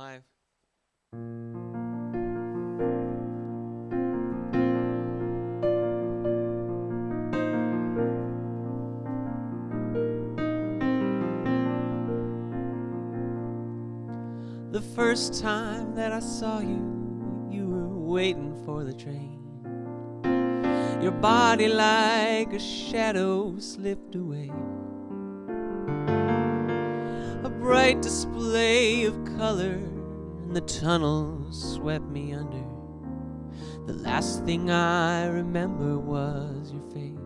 live. The first time that I saw you, you were waiting for the train. Your body like a shadow slipped away. A bright display of color, and the tunnel swept me under. The last thing I remember was your face.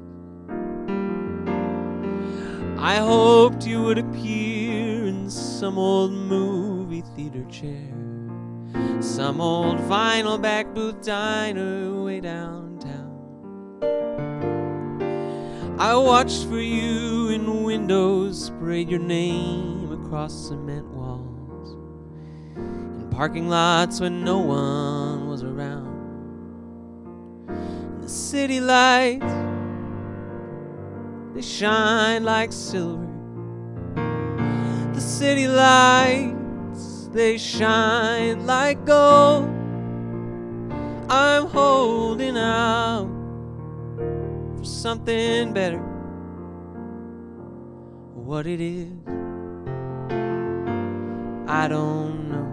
I hoped you would appear in some old movie theater chair, some old vinyl back booth diner way downtown. I watched for you in windows, sprayed your name across cement walls, in parking lots when no one was around. And the city lights, they shine like silver. The city lights, they shine like gold. I'm holding out for something better. What it is, I don't know.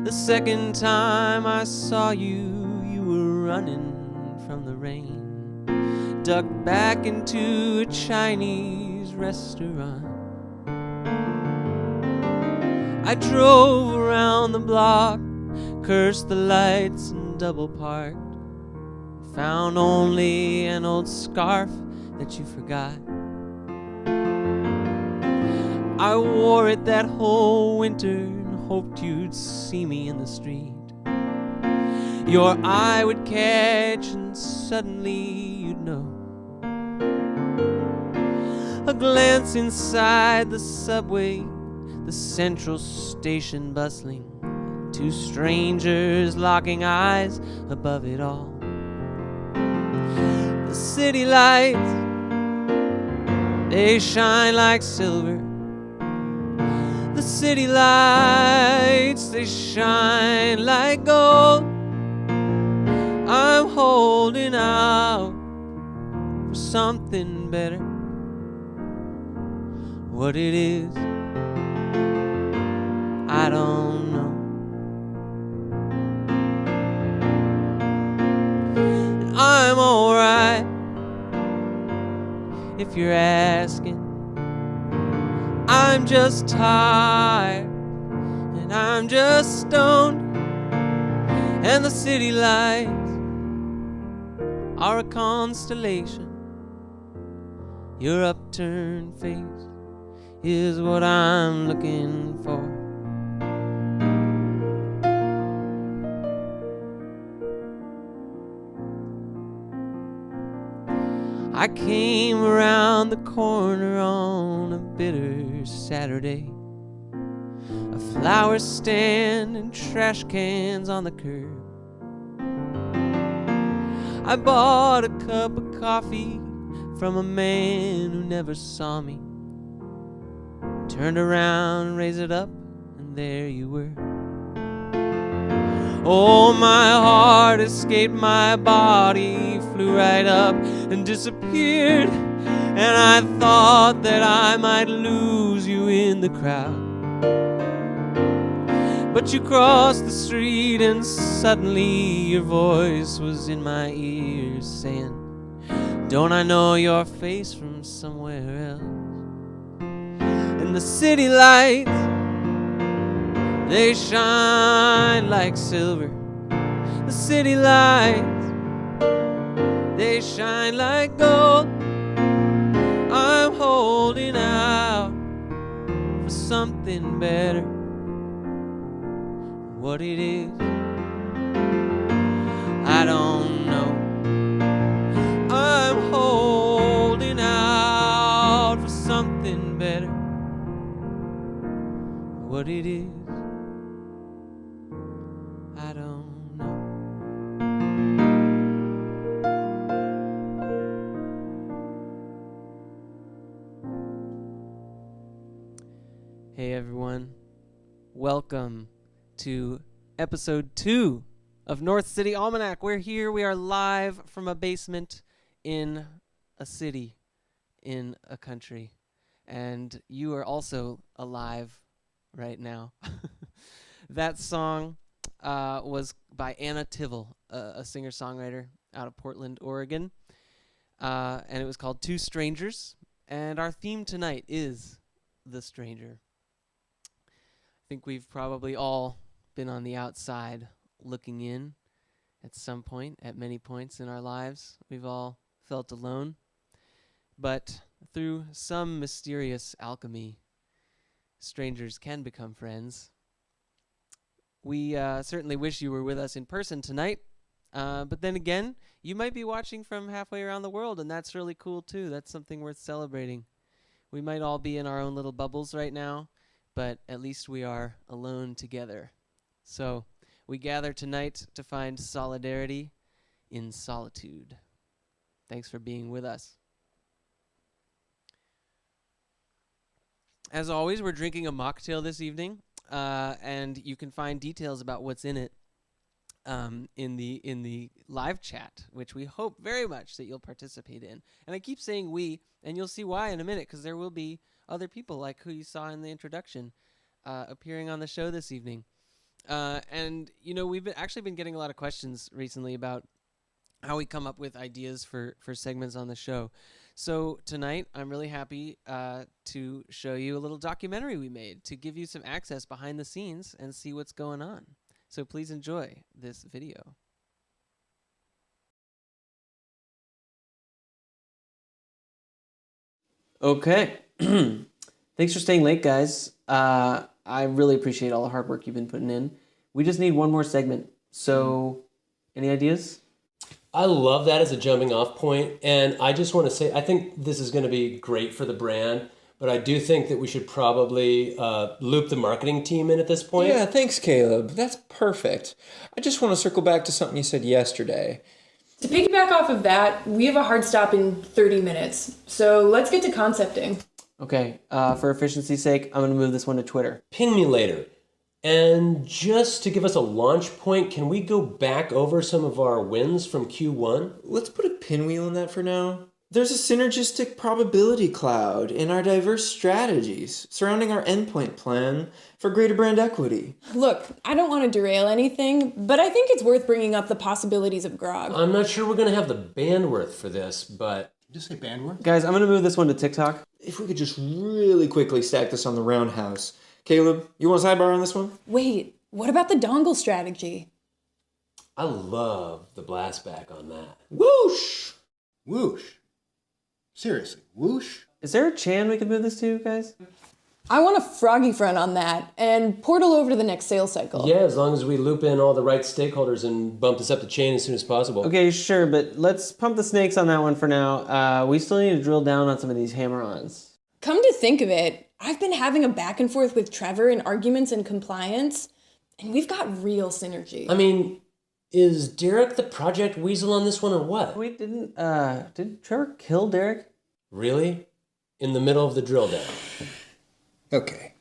The second time I saw you, you were running from the rain, ducked back into a Chinese restaurant. I drove around the block, cursed the lights and double parked, found only an old scarf that you forgot. I wore it that whole winter and hoped you'd see me in the street. Your eye would catch and suddenly you'd know. A glance inside the subway, the central station bustling, two strangers locking eyes above it all. The city lights, they shine like silver. The city lights, they shine like gold. I'm holding out for something better. What it is, I don't know. And I'm alright if you're asking. I'm just tired and I'm just stoned, and the city lights are a constellation. Your upturned face is what I'm looking for. I came around the corner on a bitter Saturday, a flower stand and trash cans on the curb. I bought a cup of coffee from a man who never saw me, turned around and raised it up, and there you were. Oh, my heart escaped my body, flew right up and disappeared, and I thought that I might lose you in the crowd. But you crossed the street and suddenly your voice was in my ears saying, don't I know your face from somewhere else? And the city lights, they shine like silver. The city lights, they shine like gold. I'm holding out for something better. What it is, I don't know. I'm holding out for something better. What it is, I don't know. Welcome to episode 2 of North City Almanac. We're here. We are live from a basement in a city in a country. And you are also alive right now. That song was by Anna Tivell, a singer-songwriter out of Portland, Oregon. And it was called Two Strangers. And our theme tonight is The Stranger. I think we've probably all been on the outside looking in at some point, at many points in our lives. We've all felt alone. But through some mysterious alchemy, strangers can become friends. We certainly wish you were with us in person tonight. But then again, you might be watching from halfway around the world, and that's really cool too. That's something worth celebrating. We might all be in our own little bubbles right now, but at least we are alone together. So we gather tonight to find solidarity in solitude. Thanks for being with us. As always, we're drinking a mocktail this evening, and you can find details about what's in it in the live chat, which we hope very much that you'll participate in. And I keep saying we, and you'll see why in a minute, because there will be other people like who you saw in the introduction appearing on the show this evening. And, you know, we've actually been getting a lot of questions recently about how we come up with ideas for segments on the show. So tonight, I'm really happy to show you a little documentary we made to give you some access behind the scenes and see what's going on. So please enjoy this video. Okay. Thanks for staying late, guys. I really appreciate all the hard work you've been putting in. We just need one more segment. So, any ideas? I love that as a jumping off point, and I just want to say I think this is going to be great for the brand, but I do think that we should probably loop the marketing team in at this point. Yeah, thanks, Caleb. That's perfect. I just want to circle back to something you said yesterday. To piggyback off of that, we have a hard stop in 30 minutes, so let's get to concepting. Okay, for efficiency's sake, I'm going to move this one to Twitter. Ping me later. And just to give us a launch point, can we go back over some of our wins from Q1? Let's put a pinwheel in that for now. There's a synergistic probability cloud in our diverse strategies surrounding our endpoint plan for greater brand equity. Look, I don't want to derail anything, but I think it's worth bringing up the possibilities of grog. I'm not sure we're going to have the bandwidth for this, but... Just say bandwidth? Guys, I'm going to move this one to TikTok. If we could just really quickly stack this on the roundhouse. Caleb, you want a sidebar on this one? Wait, what about the dongle strategy? I love the blast back on that. Whoosh! Whoosh. Seriously, whoosh? Is there a Chan we could move this to, guys? I want a froggy front on that, and portal over to the next sales cycle. Yeah, as long as we loop in all the right stakeholders and bump this up the chain as soon as possible. Okay, sure, but let's pump the snakes on that one for now. We still need to drill down on some of these hammer-ons. Come to think of it, I've been having a back and forth with Trevor in arguments and compliance, and we've got real synergy. I mean, is Derek the project weasel on this one or what? Wait, did Trevor kill Derek? Really? In the middle of the drill down? Okay.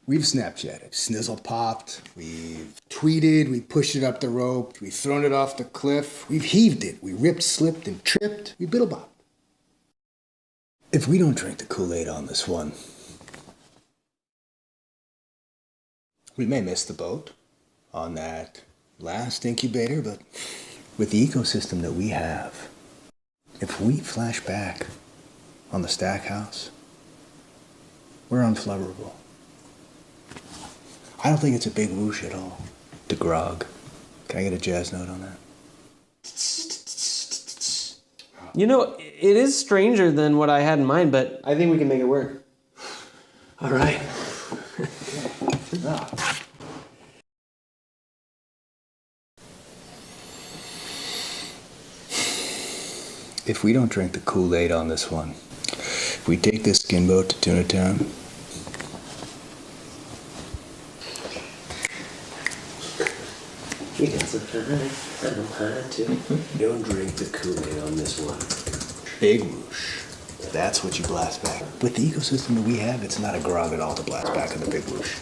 We've Snapchatted, snizzle popped, we've tweeted, we pushed it up the rope, we've thrown it off the cliff, we've heaved it, we ripped, slipped, and tripped, we biddle bopped. If we don't drink the Kool-Aid on this one, we may miss the boat on that last incubator, but with the ecosystem that we have, if we flash back on the stack house, we're unflubberable. I don't think it's a big whoosh at all. The grog. Can I get a jazz note on that? You know, it is stranger than what I had in mind, but I think we can make it work. All right. If we don't drink the Kool-Aid on this one, if we take this skin boat to Tuna Town, You got some time. I don't have to. Don't drink the Kool-Aid on this one. big whoosh. That's what you blast back. With the ecosystem that we have, it's not a grog at all to blast back in the big whoosh.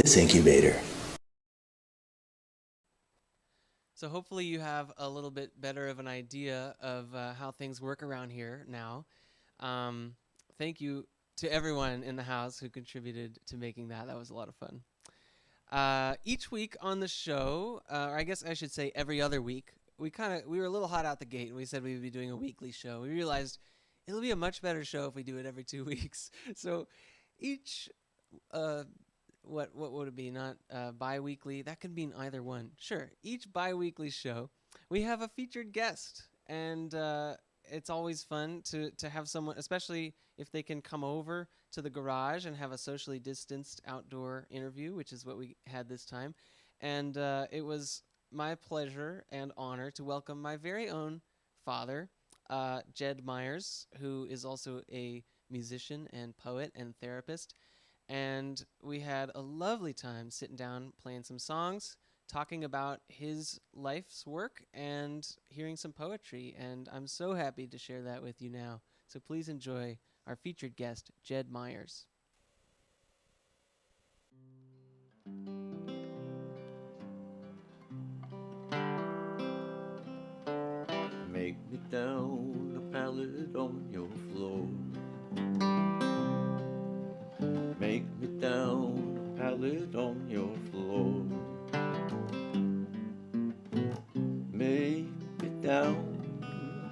this incubator. So hopefully you have a little bit better of an idea of how things work around here now. Thank you to everyone in the house who contributed to making that. That was a lot of fun. Each week on the show, or I guess I should say every other week, we were a little hot out the gate, and we said we would be doing a weekly show. We realized it'll be a much better show if we do it every 2 weeks. So each what would it be? Not bi-weekly. That could mean either one. Sure. Each bi-weekly show, we have a featured guest, and it's always fun to have someone, especially if they can come over to the garage and have a socially distanced outdoor interview, which is what we had this time. And it was my pleasure and honor to welcome my very own father, Jed Myers, who is also a musician and poet and therapist. And we had a lovely time sitting down, playing some songs, talking about his life's work, and hearing some poetry. And I'm so happy to share that with you now. So please enjoy our featured guest, Jed Myers. Make me down a pallet on your floor. Make me down a pallet on your floor. Make me down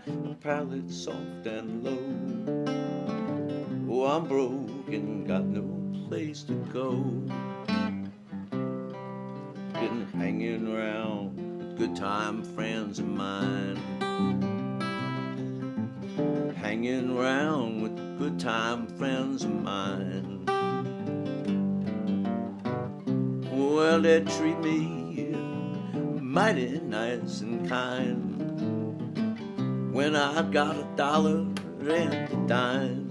a pallet soft and low. Oh, I'm broken, got no place to go. Been hanging around with good time friends of mine. Hanging around with good time friends of mine. Well, they treat me mighty nice and kind when I got $1 and a dime.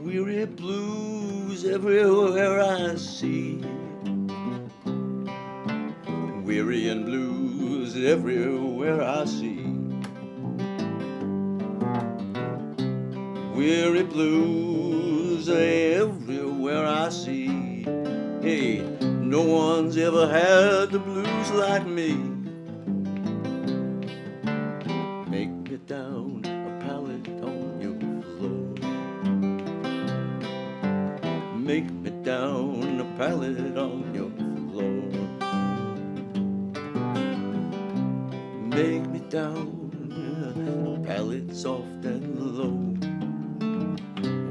Weary blues everywhere I see. Weary and blues everywhere I see. Weary blues everywhere I see. Hey, no one's ever had the blues like me. Make me down a pallet on your floor. Make me down a pallet on your floor. Make me down a pallet soft and low.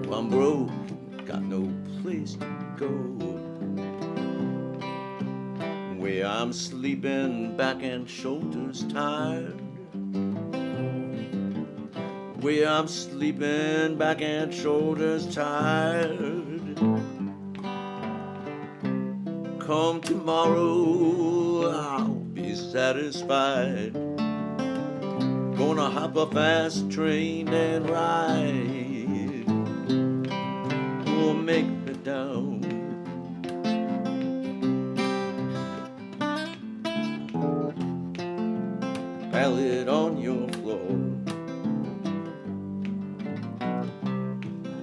Oh, I'm broke, got no place to go. Where I'm sleeping, back and shoulders tired. Where I'm sleeping, back and shoulders tired. Come tomorrow, I'll be satisfied. Gonna hop a fast train and ride. Oh, make me down. Pallet on your floor.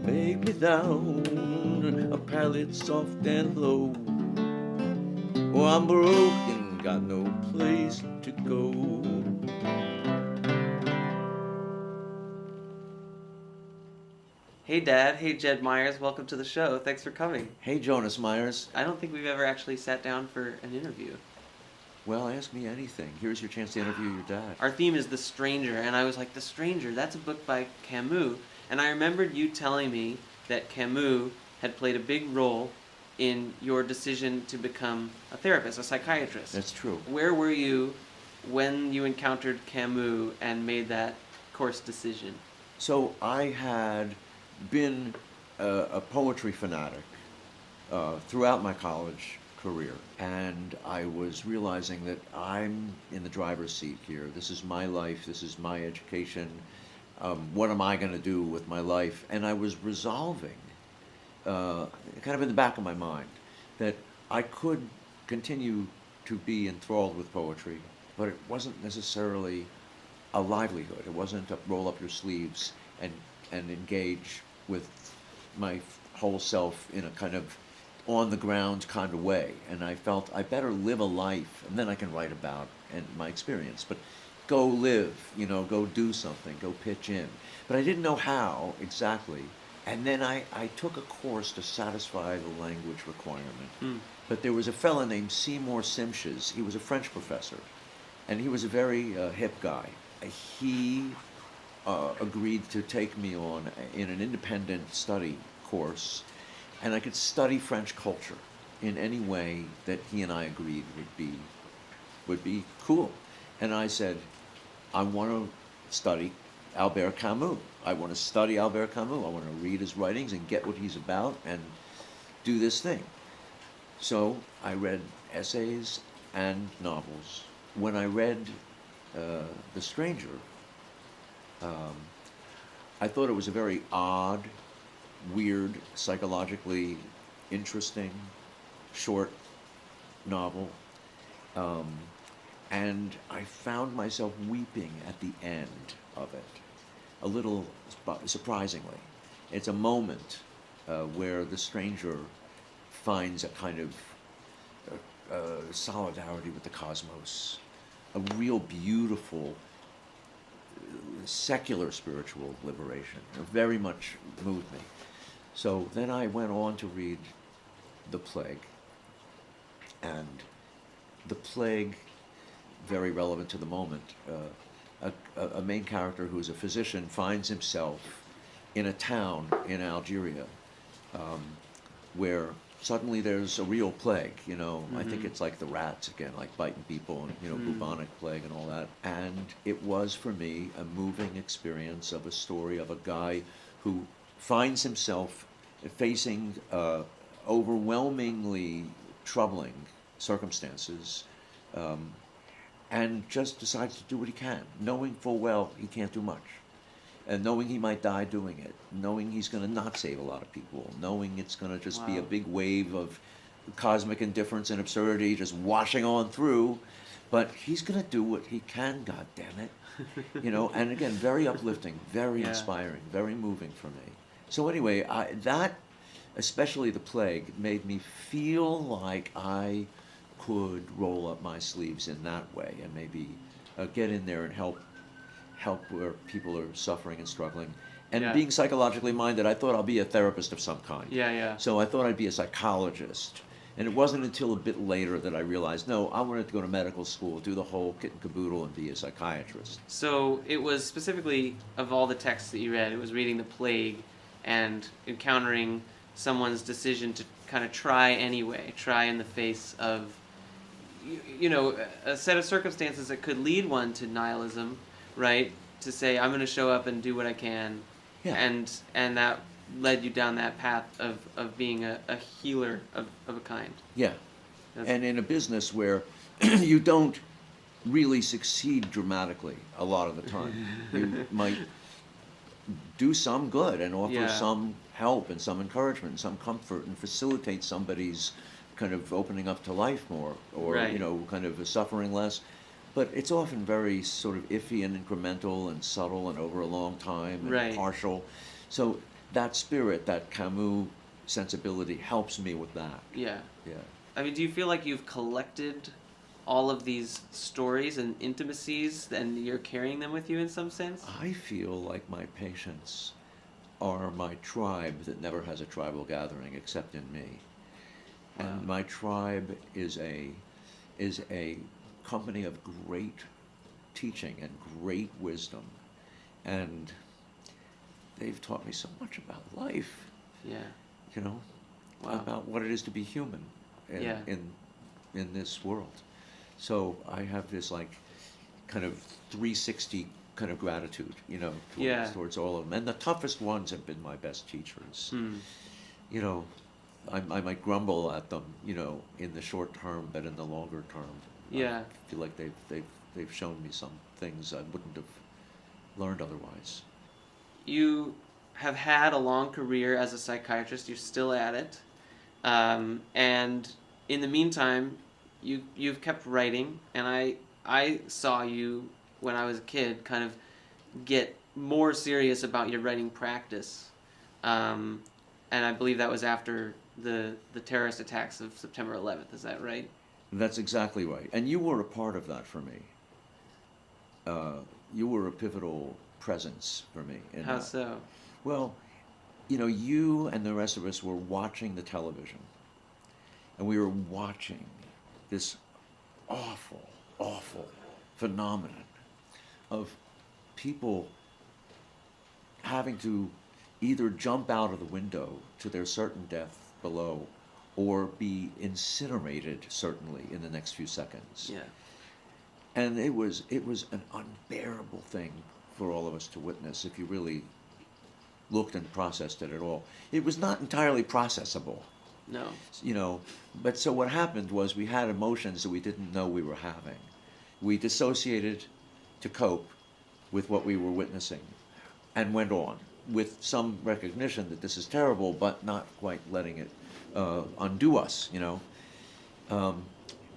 Make me down a pallet soft and low. Oh, I'm broken, got no place to go. Hey, Dad. Hey, Jed Myers. Welcome to the show. Thanks for coming. Hey, Jonas Myers. I don't think we've ever actually sat down for an interview. Well, ask me anything. Here's your chance to interview your dad. Our theme is The Stranger, and I was like, The Stranger, that's a book by Camus. And I remembered you telling me that Camus had played a big role in your decision to become a therapist, a psychiatrist. That's true. Where were you when you encountered Camus and made that course decision? So I had been a poetry fanatic throughout my college career. And I was realizing that I'm in the driver's seat here. This is my life. This is my education. What am I going to do with my life? And I was resolving, kind of in the back of my mind, that I could continue to be enthralled with poetry, but it wasn't necessarily a livelihood. It wasn't a roll up your sleeves and engage with my whole self in a kind of on the ground kind of way. And I felt I better live a life, and then I can write about and my experience. But go live, go do something, go pitch in. But I didn't know how exactly. And then I took a course to satisfy the language requirement. But there was a fellow named Seymour Simches. He was a French professor, and he was a very hip guy. He agreed to take me on in an independent study course, and I could study French culture in any way that he and I agreed would be cool. And I said, I want to study Albert Camus. I want to study Albert Camus. I want to read his writings and get what he's about and do this thing. So I read essays and novels. When I read The Stranger, I thought it was a very odd, weird, psychologically interesting, short novel. And I found myself weeping at the end of it, a little surprisingly. It's a moment where the stranger finds a kind of solidarity with the cosmos, a real beautiful secular spiritual liberation. It very much moved me. So then I went on to read The Plague. And The Plague, very relevant to the moment, a main character who's a physician finds himself in a town in Algeria where suddenly there's a real plague, I think it's like the rats again, like biting people and, bubonic plague and all that. And it was for me a moving experience of a story of a guy who finds himself facing overwhelmingly troubling circumstances and just decides to do what he can, knowing full well he can't do much. And knowing he might die doing it, knowing he's going to not save a lot of people, knowing it's going to just be a big wave of cosmic indifference and absurdity just washing on through, but he's going to do what he can, God damn it. And again, very uplifting, very inspiring, very moving for me. So anyway, that, especially The Plague, made me feel like I could roll up my sleeves in that way and maybe get in there and help where people are suffering and struggling. And being psychologically minded, I thought I'll be a therapist of some kind. So I thought I'd be a psychologist. And it wasn't until a bit later that I realized, no, I wanted to go to medical school, do the whole kit and caboodle, and be a psychiatrist. So it was specifically, of all the texts that you read, it was reading The Plague and encountering someone's decision to kind of try anyway, try in the face of, a set of circumstances that could lead one to nihilism, right? To say, I'm going to show up and do what I can. And that led you down that path of being a healer of a kind. And in a business where you don't really succeed dramatically a lot of the time. You might do some good and offer some help and some encouragement and some comfort and facilitate somebody's kind of opening up to life more or, kind of suffering less. But it's often very sort of iffy and incremental and subtle and over a long time and partial. So that spirit, that Camus sensibility helps me with that. I mean, do you feel like you've collected all of these stories and intimacies and you're carrying them with you in some sense? I feel like my patients are my tribe that never has a tribal gathering except in me. And my tribe is a company of great teaching and great wisdom. And they've taught me so much about life. About what it is to be human in this world. So I have this like kind of 360 kind of gratitude, towards all of them. And the toughest ones have been my best teachers. I might grumble at them, in the short term, but in the longer term, Yeah. I feel like they've shown me some things I wouldn't have learned otherwise. You have had a long career as a psychiatrist. You're still at it. And in the meantime, you've kept writing, and I saw you when I was a kid kind of get more serious about your writing practice. And I believe that was after the terrorist attacks of September 11th. Is that right? That's exactly right. And you were a part of that for me. You were a pivotal presence for me. How so? Well, you and the rest of us were watching the television. And we were watching this awful, awful phenomenon of people having to either jump out of the window to their certain death below or be incinerated, certainly, in the next few seconds. Yeah. And it was an unbearable thing for all of us to witness if you really looked and processed it at all. It was not entirely processable. No. But so what happened was we had emotions that we didn't know we were having. We dissociated to cope with what we were witnessing and went on with some recognition that this is terrible, but not quite letting it undo us,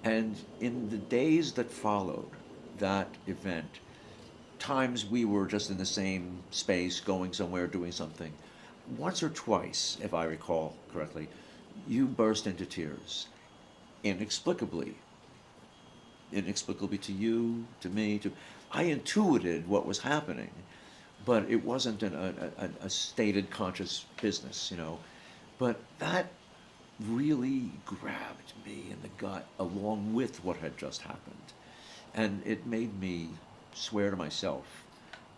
And in the days that followed that event, times we were just in the same space, going somewhere, doing something. Once or twice, if I recall correctly, you burst into tears, inexplicably to you, to me. I intuited what was happening, but it wasn't a stated conscious business, But that really grabbed me in the gut along with what had just happened. And it made me swear to myself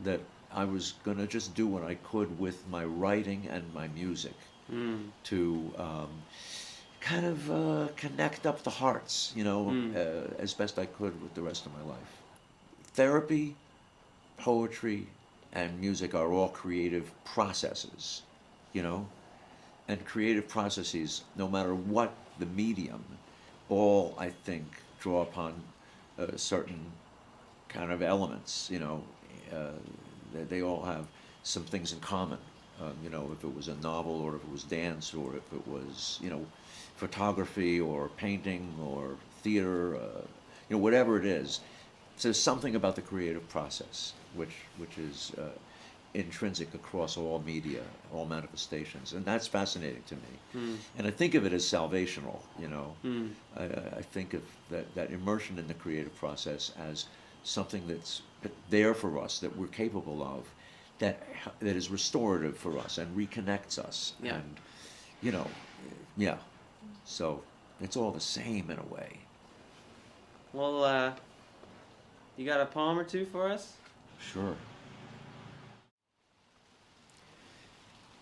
that I was going to just do what I could with my writing and my music to kind of connect up the hearts, as best I could with the rest of my life. Therapy, poetry, and music are all creative processes, and creative processes, no matter what the medium, all, I think, draw upon certain kind of elements, they all have some things in common. If it was a novel, or if it was dance, or if it was, photography or painting or theater, whatever it is, there's something about the creative process which is intrinsic across all media, all manifestations, and that's fascinating to me. And I think of it as salvational. I think of that immersion in the creative process as something that's there for us, that we're capable of, that is restorative for us and reconnects us. Yeah. And yeah. So it's all the same in a way. Well, you got a poem or two for us? Sure.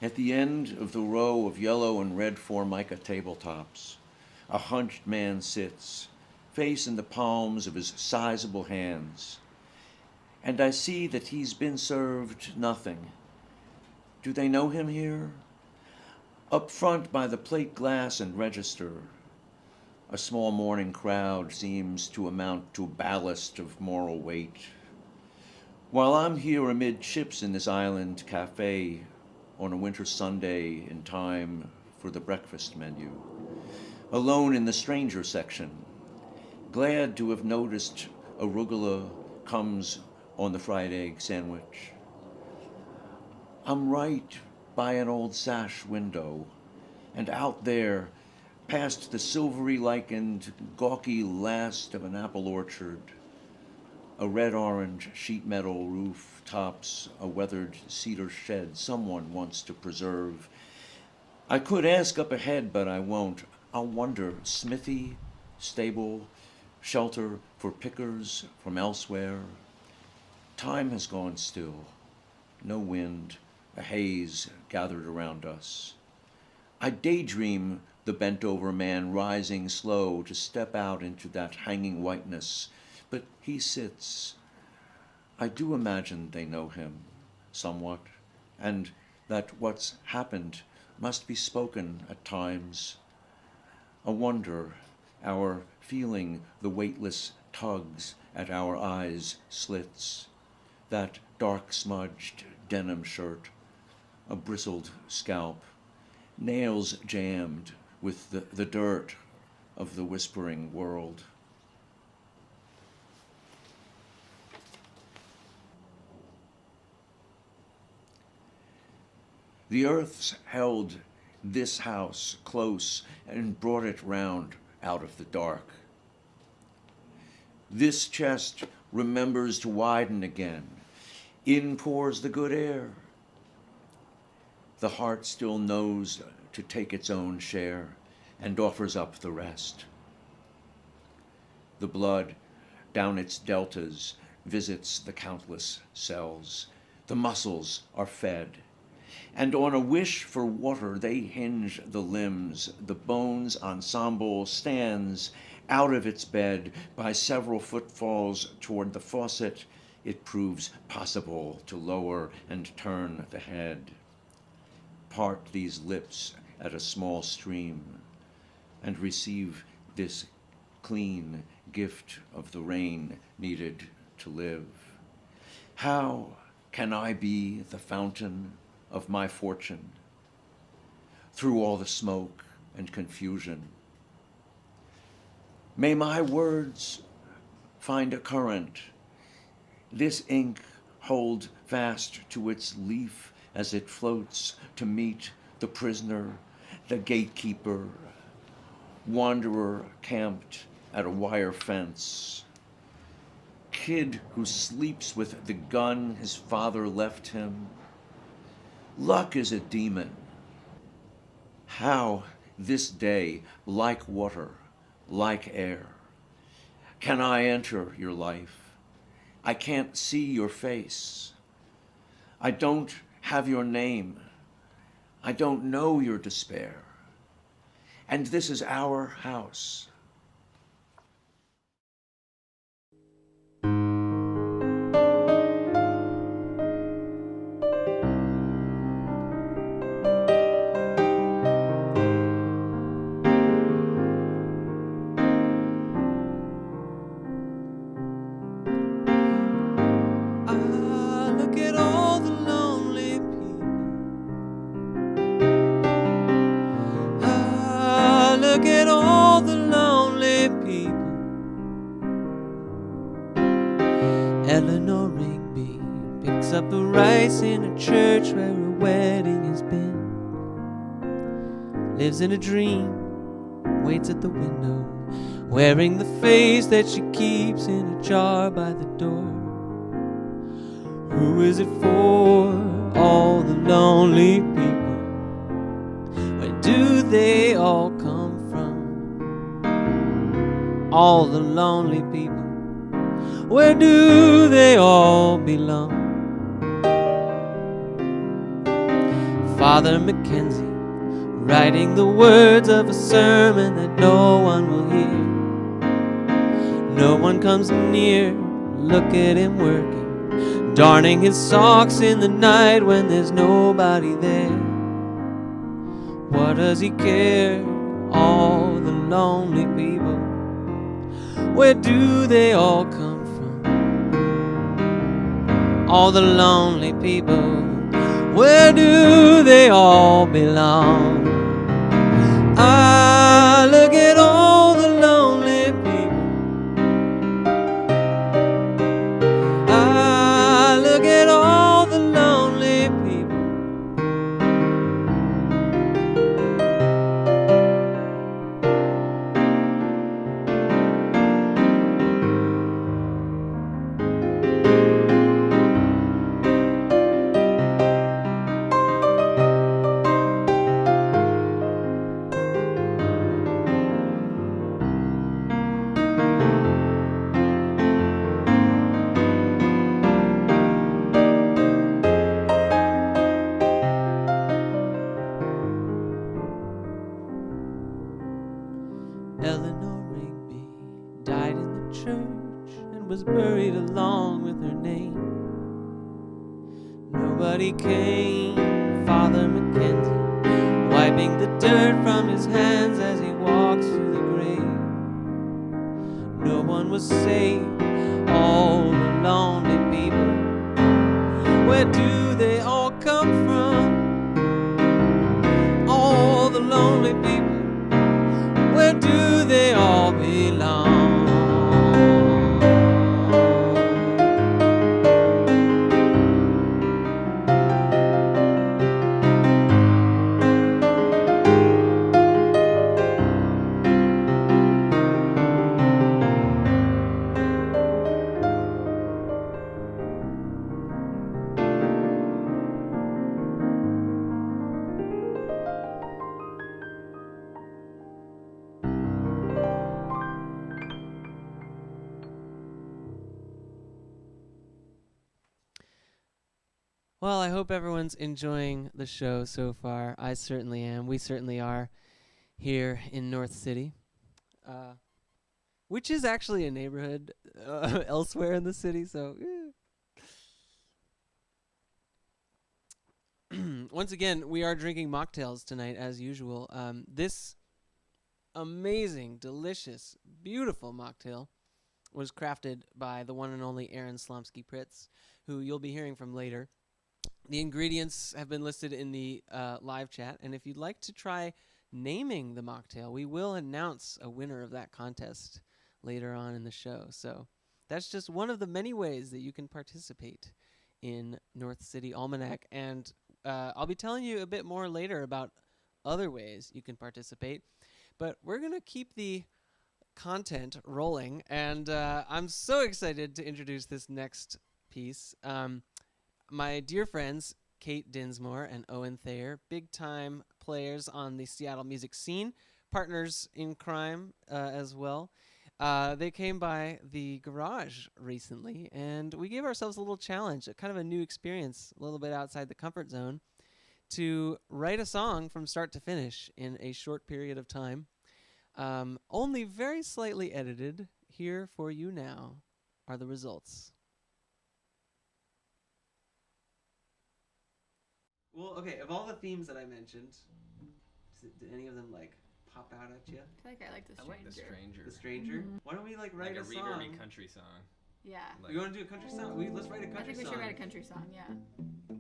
At the end of the row of yellow and red Formica tabletops, a hunched man sits, face in the palms of his sizable hands. And I see that he's been served nothing. Do they know him here? Up front by the plate glass and register, a small morning crowd seems to amount to ballast of moral weight. While I'm here amid ships in this island cafe on a winter Sunday in time for the breakfast menu, alone in the stranger section, glad to have noticed arugula comes on the fried egg sandwich. I'm right by an old sash window, and out there, past the silvery lichened, gawky last of an apple orchard, a red-orange sheet metal roof tops a weathered cedar shed someone wants to preserve. I could ask up ahead, but I won't. I'll wonder, smithy, stable, shelter for pickers from elsewhere. Time has gone still, no wind, a haze gathered around us. I daydream the bent-over man rising slow to step out into that hanging whiteness, but he sits. I do imagine they know him, somewhat, and that what's happened must be spoken at times. A wonder, our feeling the weightless tugs at our eyes' slits, that dark-smudged denim shirt, a bristled scalp, nails jammed with the dirt of the whispering world. The earth's held this house close and brought it round out of the dark. This chest remembers to widen again. In pours the good air. The heart still knows to take its own share and offers up the rest. The blood down its deltas visits the countless cells. The muscles are fed. And on a wish for water they hinge the limbs. The bones ensemble stands out of its bed. By several footfalls toward the faucet, it proves possible to lower and turn the head. Part these lips at a small stream and receive this clean gift of the rain needed to live. How can I be the fountain of my fortune through all the smoke and confusion? May my words find a current, this ink hold fast to its leaf as it floats to meet the prisoner, the gatekeeper, wanderer camped at a wire fence, kid who sleeps with the gun his father left him. Luck is a demon. How this day, like water, like air, can I enter your life? I can't see your face. I don't have your name. I don't know your despair. And this is our house. Look at all the lonely people. Look at all the lonely people. Eleanor Rigby picks up the rice in a church where a wedding has been. Lives in a dream, waits at the window, wearing the face that she keeps in a jar by the door. Who is it for? All the lonely people. Where do they all come from? All the lonely people. Where do they all belong? Father Mackenzie, writing the words of a sermon that no one will hear. No one comes near, look at him working, darning his socks in the night when there's nobody there. What does he care? All the lonely people. Where do they all come from? All the lonely people. Where do they all belong? Ah, look at all the lonely people. Ah, look at all the lonely people. Eleanor Rigby died in the church and was buried along with her name. Nobody came. Father Mackenzie wiping the dirt from his hands as he walks to the grave. No one was saved, all the lonely people. Where do they all come from? All the lonely people, where do they all belong? Well, I hope everyone's enjoying the show so far. I certainly am. We certainly are here in North City, which is actually a neighborhood elsewhere in the city. So, once again, we are drinking mocktails tonight, as usual. This amazing, delicious, beautiful mocktail was crafted by the one and only Aaron Slomsky-Pritz, who you'll be hearing from later. The ingredients have been listed in the live chat, and if you'd like to try naming the mocktail, we will announce a winner of that contest later on in the show. So that's just one of the many ways that you can participate in North City Almanac, and I'll be telling you a bit more later about other ways you can participate, but we're going to keep the content rolling, and I'm so excited to introduce this next piece. My dear friends, Kate Dinsmore and Owen Thayer, big-time players on the Seattle music scene, partners in crime as well. They came by the garage recently, and we gave ourselves a little challenge, a kind of a new experience, a little bit outside the comfort zone, to write a song from start to finish in a short period of time. Only very slightly edited. Here for you now are the results. Well, okay, of all the themes that I mentioned, did any of them, like, pop out at you? I feel like I like The I Stranger. like The Stranger. The Stranger? Why don't we, like, write Like a a song? reverby country song. Yeah. Like, You want to do a country song? Let's write a country song. I think we should write a country song, yeah.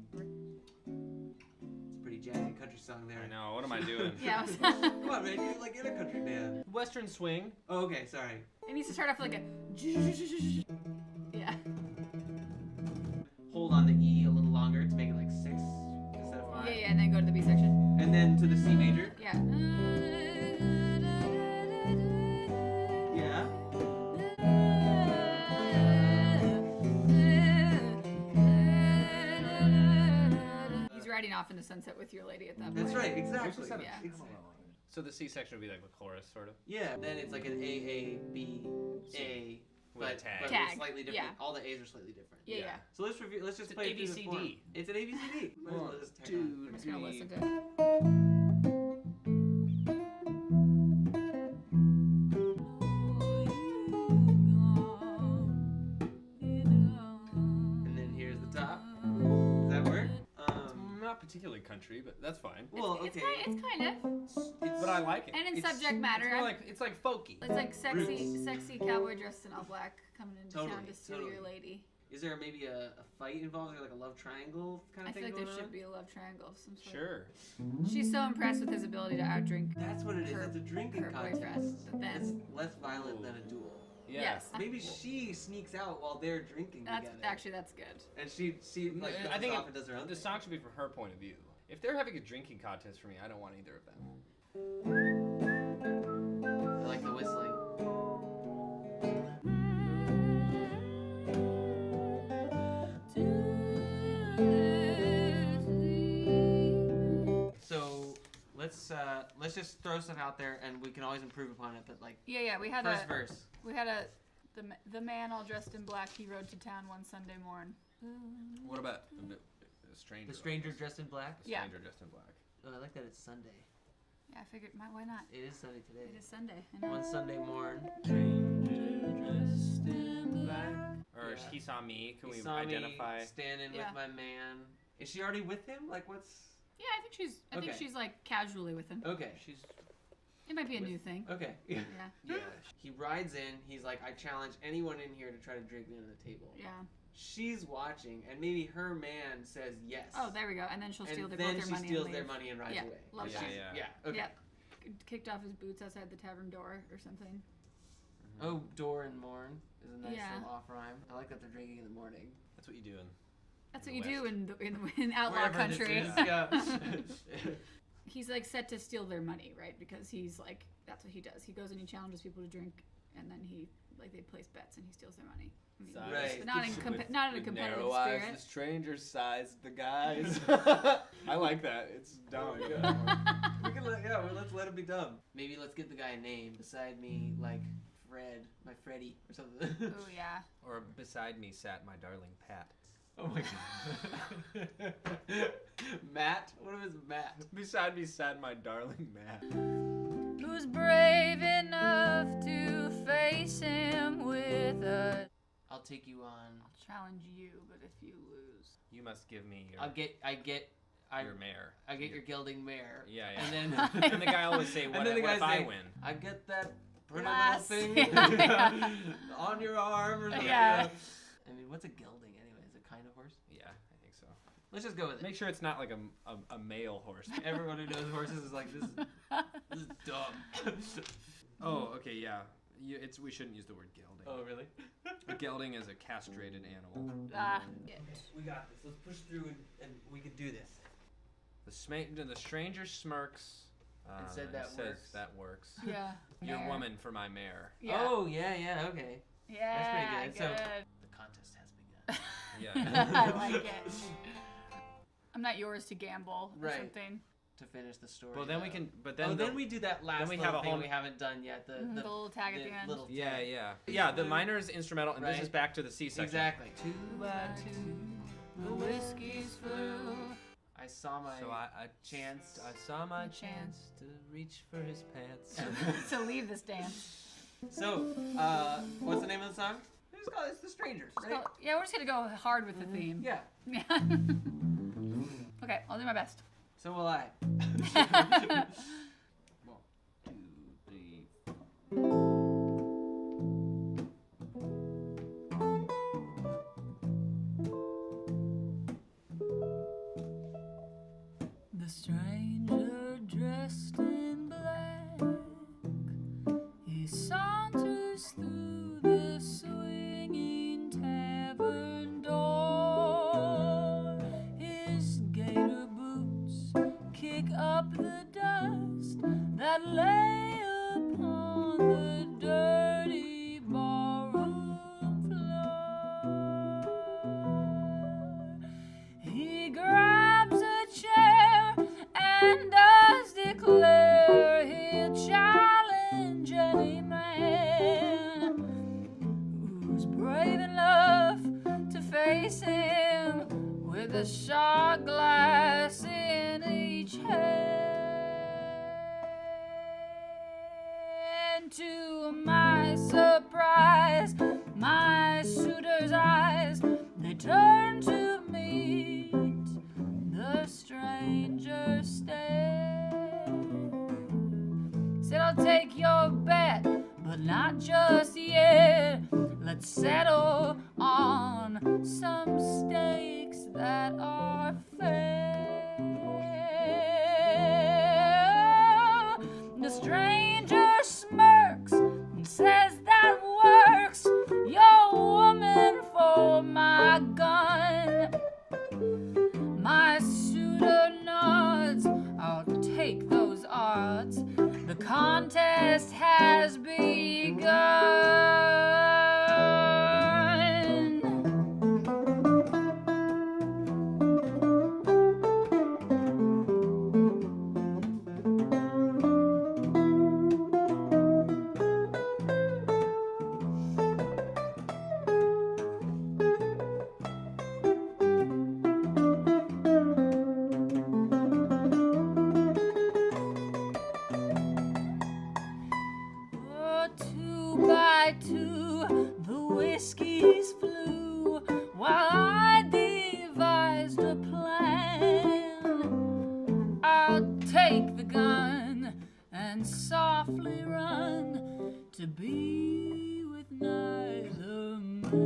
It's a pretty jazzy country song there. I know, what am I doing? Yeah. Come on, man, you're like in a country band. Western swing. Oh, okay, sorry. It needs to start off like a... Yeah. Hold on the E a little longer to make it like 6 instead of 5. Yeah, and then go to the B section. And then to the C major. Yeah. Yeah. He's riding off in the sunset with your lady at that point. That's right, exactly. Yeah. Exactly. So the C section would be like the chorus, sort of. Yeah, then it's like an A, B, A. With a But tag. it's Tag, slightly different. yeah. All the A's are slightly different. Yeah, yeah. So let's review. Let's just It's play an it through the form. ABCD. It's an ABCD. One, Let's turn it two, on. I'm just gonna listen to it. And then here's the top. Does that work? Not particularly country, but that's fine. Well, It's okay. kind of. But I like it. And in It's- subject matter, It's more like it's like folky. it's like sexy, Roots. sexy cowboy dressed in all black coming into Totally, town to steal totally. your lady. Is there maybe a fight involved, like a love triangle kind I of feel thing like there going on? should be a love triangle of some sort. Sure. She's so impressed with his ability to outdrink. That's what it is. her- It's a drinking her contest. boyfriend, but then- It's less violent than a duel. Yeah. Yes. Maybe she sneaks out while they're drinking That's together. actually that's good. And she like I goes think off and does her own the thing. song should be from her point of view. If they're having a drinking contest for me, I don't want either of them. I like the whistling. So let's just throw stuff out there, and we can always improve upon it. But like Yeah, we had first a verse. we had a the man all dressed in black. He rode to town one Sunday morn. What about the stranger? The stranger dressed in black. The Yeah. stranger dressed in black. Oh, I like that it's Sunday. Yeah, I figured, why not? It is Sunday today. It is Sunday. I know. One Sunday morn. Or Yeah. he saw me. Can He we saw me identify? standing Yeah. with my man. Is she already with him? Like, what's? Yeah, I think Okay. she's like casually with him. Okay, she's It might be a new thing. okay. Yeah. Yeah. He rides in. He's like, I challenge anyone in here to try to drink me under the table. Yeah. She's watching, and maybe her man says yes. Oh, there we go. And then she'll steal and both then their she money steals and their leave. money and rides Yeah, away. love And that. she's- Yeah. Yeah. Okay. Yeah. Kicked off his boots outside the tavern door or something. Oh, door and morn is a nice Yeah. little off rhyme. I like that they're drinking in the morning. That's what you do in. That's In what the you West. do in outlaw Wherever this country. is, yeah. He's like set to steal their money, right? Because he's like, that's what he does. He goes and he challenges people to drink, and then they place bets and he steals their money. I mean, Right. but not in not in a competitive narrow eyes, spirit. the stranger size the guys. I like that. It's dumb. We can let's let him be dumb. Maybe let's get the guy a name beside me, like Fred, my Freddy or something. Oh yeah. Or beside me sat my darling Pat. Oh my god. Matt? What if it's Matt? Beside me sat my darling Matt. Who's brave enough to face him with a... I'll take you on. I'll challenge you, but if you lose... You must give me your, I get your mare. I get your gelding mare. Yeah, yeah. And then And the guy always say, what, and then the what guy if I say, win? I get that pretty Lass. little thing Yeah. on your arm or something. Yeah. I mean, what's a gelding anyway? Is it kind of horse? Yeah, I think so. Let's just go with it. Make sure it's not like a male horse. Everyone who knows horses is like, this is dumb. Oh, okay, yeah. We shouldn't use the word gelding. Oh, really? A gelding is a castrated animal. We got this. Let's push through and we can do this. The stranger smirks. And said that says works. that works. Yeah. Your Mare. woman for my mare. Yeah. Oh, yeah, okay. Yeah, That's pretty good. good. So the contest has begun. Yeah. I like it. I'm not yours to gamble or Right. something. To finish the story. Well, then we though. can. But then. Oh, then we do that last then we little have a thing whole- we haven't done yet. The little tag at the end. Little Yeah, tag. yeah, yeah. The minor is instrumental, and this Right. is back to the C section. Exactly. 2 by 2, The whiskey's flew. I saw my So I chance. I saw my chance. chance to reach for his pants. To leave this dance. So, what's the name of the song? It's The Strangers, right? Yeah, we're just gonna go hard with the theme. Yeah. Yeah. Okay, I'll do my best. So will I. 1, 2, 3. The stranger dressed in black, he saunters through the swinging tavern door. His gaiter boots kick up the dust that lay upon the dirty barroom floor. He grabs a chair and does declare he'll challenge any man who's brave enough to face him with a shot glass in each hand. To my surprise, my suitor's eyes, they turn to meet the stranger stare. Said, I'll take your bet, but not just yet. Let's settle on some stakes that are fair. The stranger smirks and says that works. Your woman for my gun. Oh,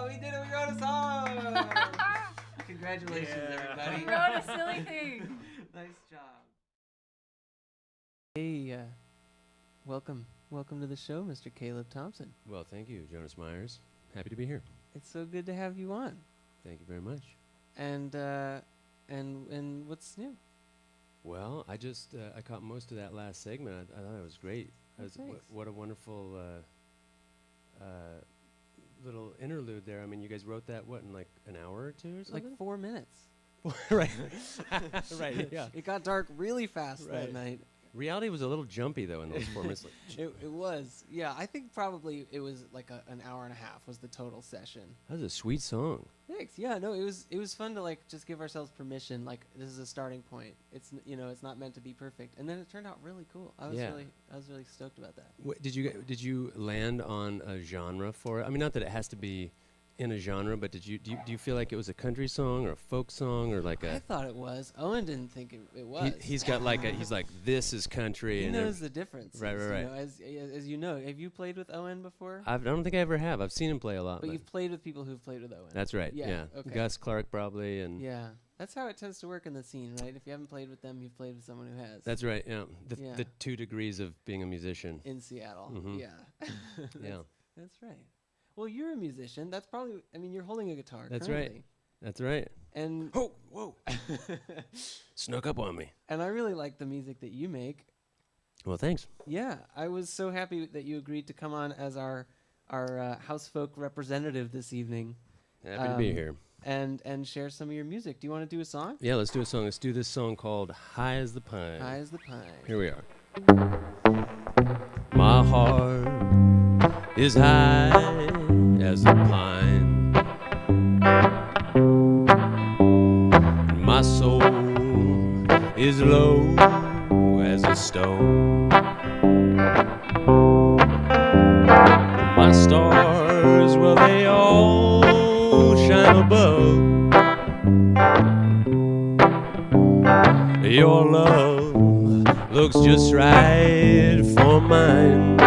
we did it! We wrote a song! Congratulations, everybody. Wrote a silly thing. Nice job. Hey, welcome to the show, Mr. Caleb Thompson. Well, thank you, Jonas Myers. Happy to be here. It's so good to have you on. Thank you very much. And what's new? Well, I just I caught most of that last segment. I thought it was great. Thanks. What a wonderful little interlude there. I mean, you guys wrote that in like an hour or two or something? Like 4 minutes. Right. Right. Yeah. It got dark really fast that Right. night. Reality was a little jumpy though in those 4 minutes. It was. Yeah, I think probably it was like an hour and a half was the total session. That was a sweet song. Thanks. Yeah, no, it was fun to like just give ourselves permission. Like this is a starting point. It's it's not meant to be perfect. And then it turned out really cool. I was really stoked about that. Did you land on a genre for it? I mean, not that it has to be in a genre, but do you feel like it was a country song or a folk song or like I a? thought it was. Owen didn't think it was. He's got like he's like, this is country. He and knows the difference. Right. As you know, have you played with Owen before? I don't think I ever have. I've seen him play a lot. But you've played with people who've played with Owen. That's right. Yeah. Okay. Gus Clark probably and. Yeah. That's how it tends to work in the scene, right? If you haven't played with them, you've played with someone who has. That's right. Yeah. Yeah. The 2 degrees of being a musician. In Seattle. Mhm. Yeah. Yeah. That's right. Well, you're a musician. That's probably. I mean, you're holding a guitar. That's currently. right. That's right. And Whoa. Snuck up on me. and I really like the music that you make. Well, thanks. Yeah, I was so happy that you agreed to come on as our Housefolk representative this evening. Happy to be here. And share some of your music. Do you want to do a song? Yeah, let's do a song. Let's do this song called High as the Pine. High as the pine. Here we are. My heart is high as the pine. My soul is low as a stone. My stars, well, they all shine above. Your love looks just right for mine.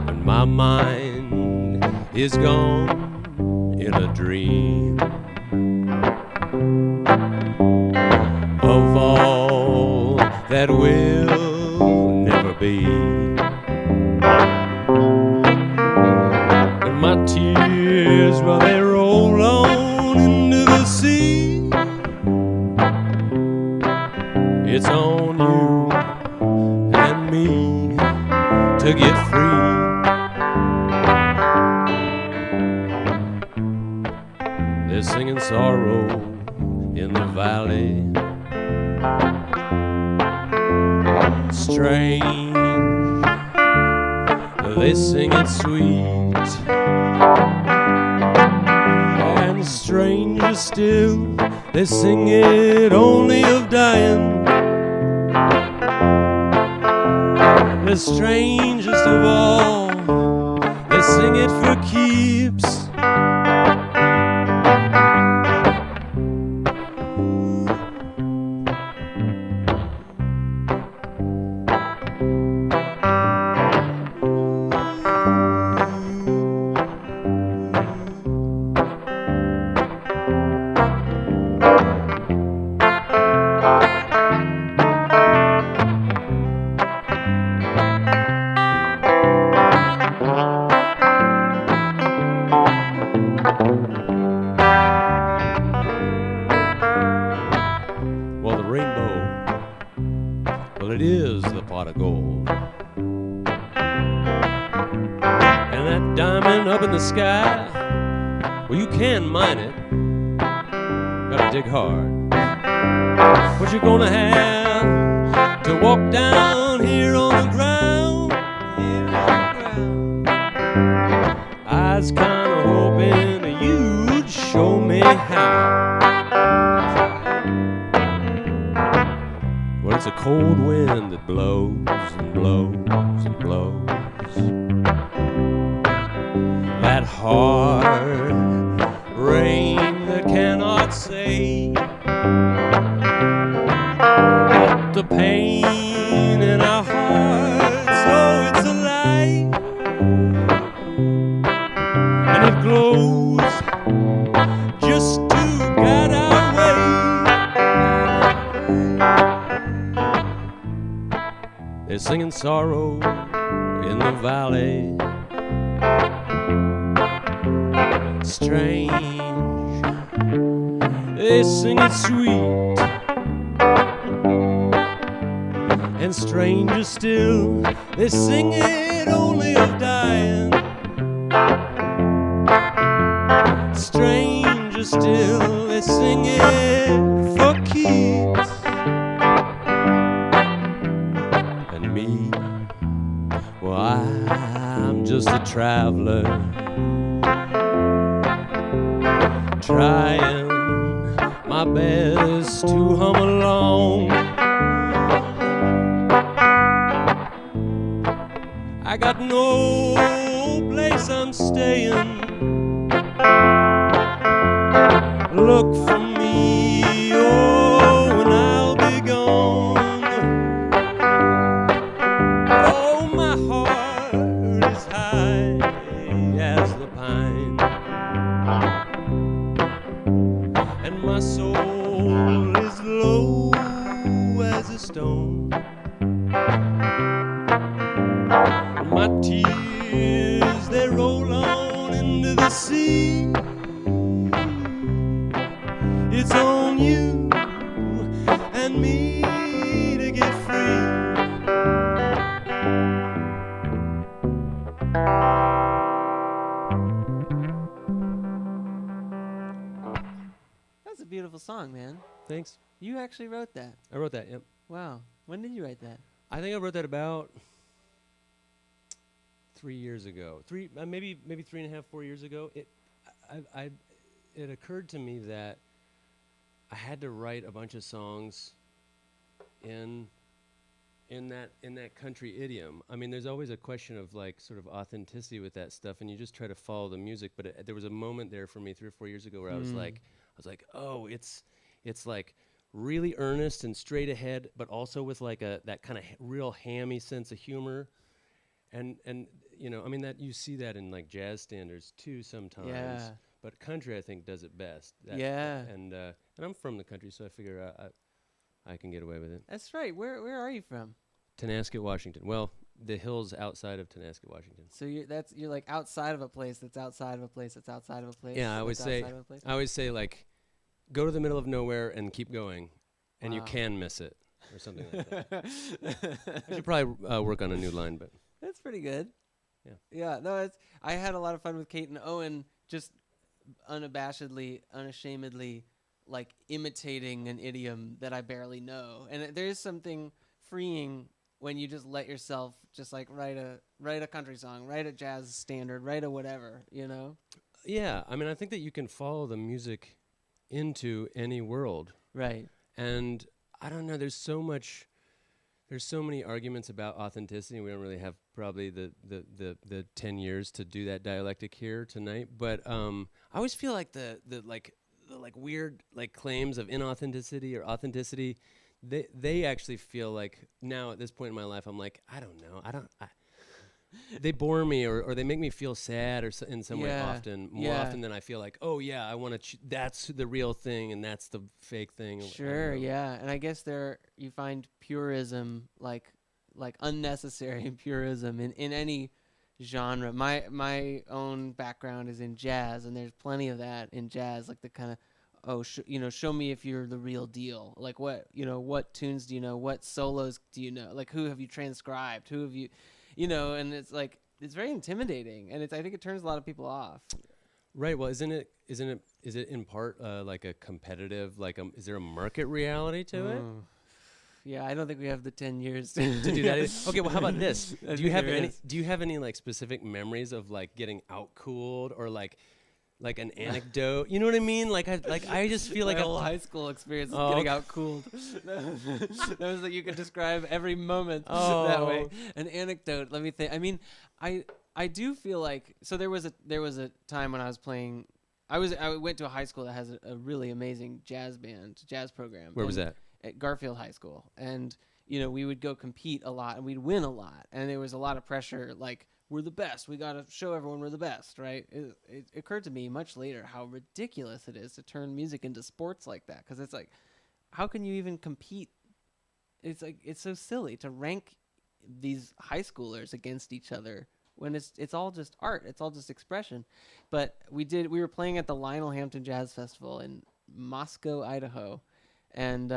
And my mind is gone in a dream of all that will never be. And my tears, well, they roll on into the sea. It's on you and me to get free. They're singing sorrow in the valley. Strange, they sing it sweet. And stranger still, they sing it only of dying. The strangest of all, they sing it for keeps. Well, the rainbow, well, it is the pot of gold. And that diamond up in the sky, well, you can mine it. Gotta dig hard. What you gonna have to walk down here on the ground? I was kinda hoping you'd show me how. cold wind that blows and blows and blows. That hard rain that cannot say that the pain in our hearts, oh, it's alive, and it glows just to guide our way. They're singing sorrow in the valley, strange, they sing it sweet, and stranger still, they sing it only of dying. Stranger still, they sing it for keeps. And me, well, I'm just a traveler, trying my best to hum along. I got no place I'm staying. Look for me, oh, and I'll be gone. Oh, my heart is high as the pine, and my soul is low as a stone. My tears, they roll on into the sea. It's on you and me to get free. That's a beautiful song, man. Thanks. You actually wrote that. I wrote that, yep. Wow. When did you write that? I think I wrote that about 3 years ago. Maybe 3.5, 4 years ago. It occurred to me that I had to write a bunch of songs in that country idiom. I mean, there's always a question of like sort of authenticity with that stuff, and you just try to follow the music. But there was a moment there for me 3 or 4 years ago where I was like, oh, it's like really earnest and straight ahead, but also with like that kind of real hammy sense of humor, and you know, I mean, that you see that in like jazz standards too sometimes. Yeah. But country, I think, does it best. Yeah. And I'm from the country, so I figure I can get away with it. That's right. Where are you from? Tonasket, Washington. Well, the hills outside of Tonasket, Washington. So you're like outside of a place that's outside of a place that's outside of a place. Yeah, I always say like, go to the middle of nowhere and keep going, and you can miss it, or something like that. I should probably work on a new line, but That's pretty good. Yeah. Yeah. No, I had a lot of fun with Kate and Owen, just unashamedly, like imitating an idiom that I barely know, and there is something freeing when you just let yourself just like write a country song, write a jazz standard, write a whatever, you know? yeah, I mean, I think that you can follow the music into any world, Right. and I don't know. There's so many arguments about authenticity. We don't really have probably the 10 years to do that dialectic here tonight. But I always feel like the weird like claims of inauthenticity or authenticity, they actually feel like now at this point in my life, I'm like, I don't know. They bore me or they make me feel sad or in some way more often than I feel like, oh yeah, I want to. That's the real thing and that's the fake thing. Sure, yeah, and I guess you find purism like unnecessary purism in any genre. My own background is in jazz, and there's plenty of that in jazz, like the kind of show me if you're the real deal. Like what tunes do you know? What solos do you know? Like who have you transcribed? Who have you? And it's like it's very intimidating, and I think it turns a lot of people off. Right. Well, is it in part like a competitive, is there a market reality to it? Yeah, I don't think we have the 10 years to do that. Okay, well, how about this? Do you have any like specific memories of like getting out-cooled or like like an anecdote. You know what I mean? Like I just feel like my whole high school experience is getting out cooled. That was like you could describe every moment that way. An anecdote. Let me think. I mean, I do feel like there was a time when I was playing. I went to a high school that has a really amazing jazz program. Where was that? At Garfield High School. And we would go compete a lot and we'd win a lot. And there was a lot of pressure, like, we're the best. We got to show everyone we're the best, right? It occurred to me much later how ridiculous it is to turn music into sports like that. Because it's like, how can you even compete? It's like, it's so silly to rank these high schoolers against each other when it's all just art. It's all just expression. But we were playing at the Lionel Hampton Jazz Festival in Moscow, Idaho. And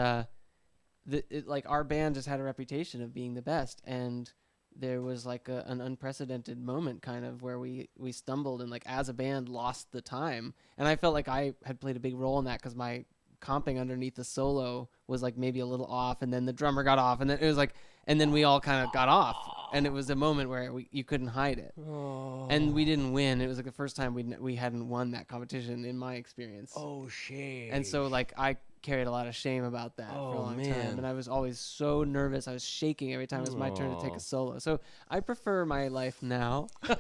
like our band just had a reputation of being the best. And there was like an unprecedented moment kind of where we stumbled and like as a band lost the time. And I felt like I had played a big role in that because my comping underneath the solo was like maybe a little off, and then the drummer got off, and then it was like, and then we all kind of got off, and it was a moment where you couldn't hide it. And we didn't win. It was like the first time we hadn't won that competition in my experience. Oh shit. And so like I carried a lot of shame about that for a long time, and I was always so nervous. I was shaking every time it was my turn to take a solo. So I prefer my life now. Well,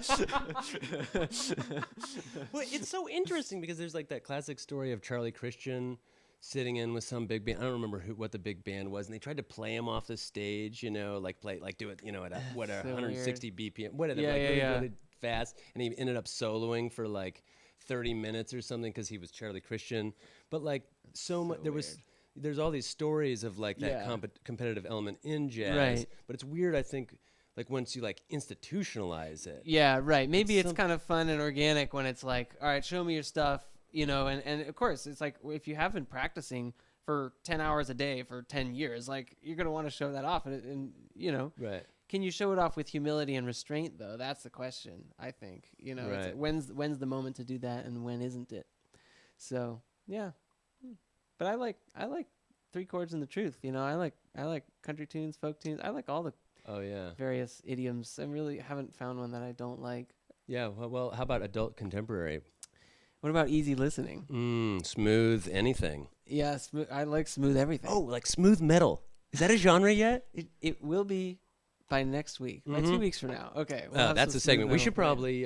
it's so interesting because there's like that classic story of Charlie Christian sitting in with some big band. I don't remember what the big band was, and they tried to play him off the stage, do it, at a 160 BPM, whatever, really fast, and he ended up soloing for like 30 minutes or something because he was Charlie Christian. But like there's all these stories of like that competitive element in jazz, right. But it's weird, I think, like once you like institutionalize it. Yeah, right. Maybe it's kind of fun and organic when it's like, all right, show me your stuff, and of course it's like if you have been practicing for 10 hours a day for 10 years, like you're going to want to show that off, and right. Can you show it off with humility and restraint though? That's the question, I think. Right. It's when's the moment to do that and when isn't it? So, yeah. But I like 3 chords and the truth, I like country tunes, folk tunes. I like all the various idioms. I really haven't found one that I don't like. Yeah, well, how about adult contemporary? What about easy listening? Smooth anything. Yeah, I like smooth everything. Oh, like smooth metal. Is that a genre yet? It will be by next week. By 2 weeks from now. Okay. That's a segment. We should probably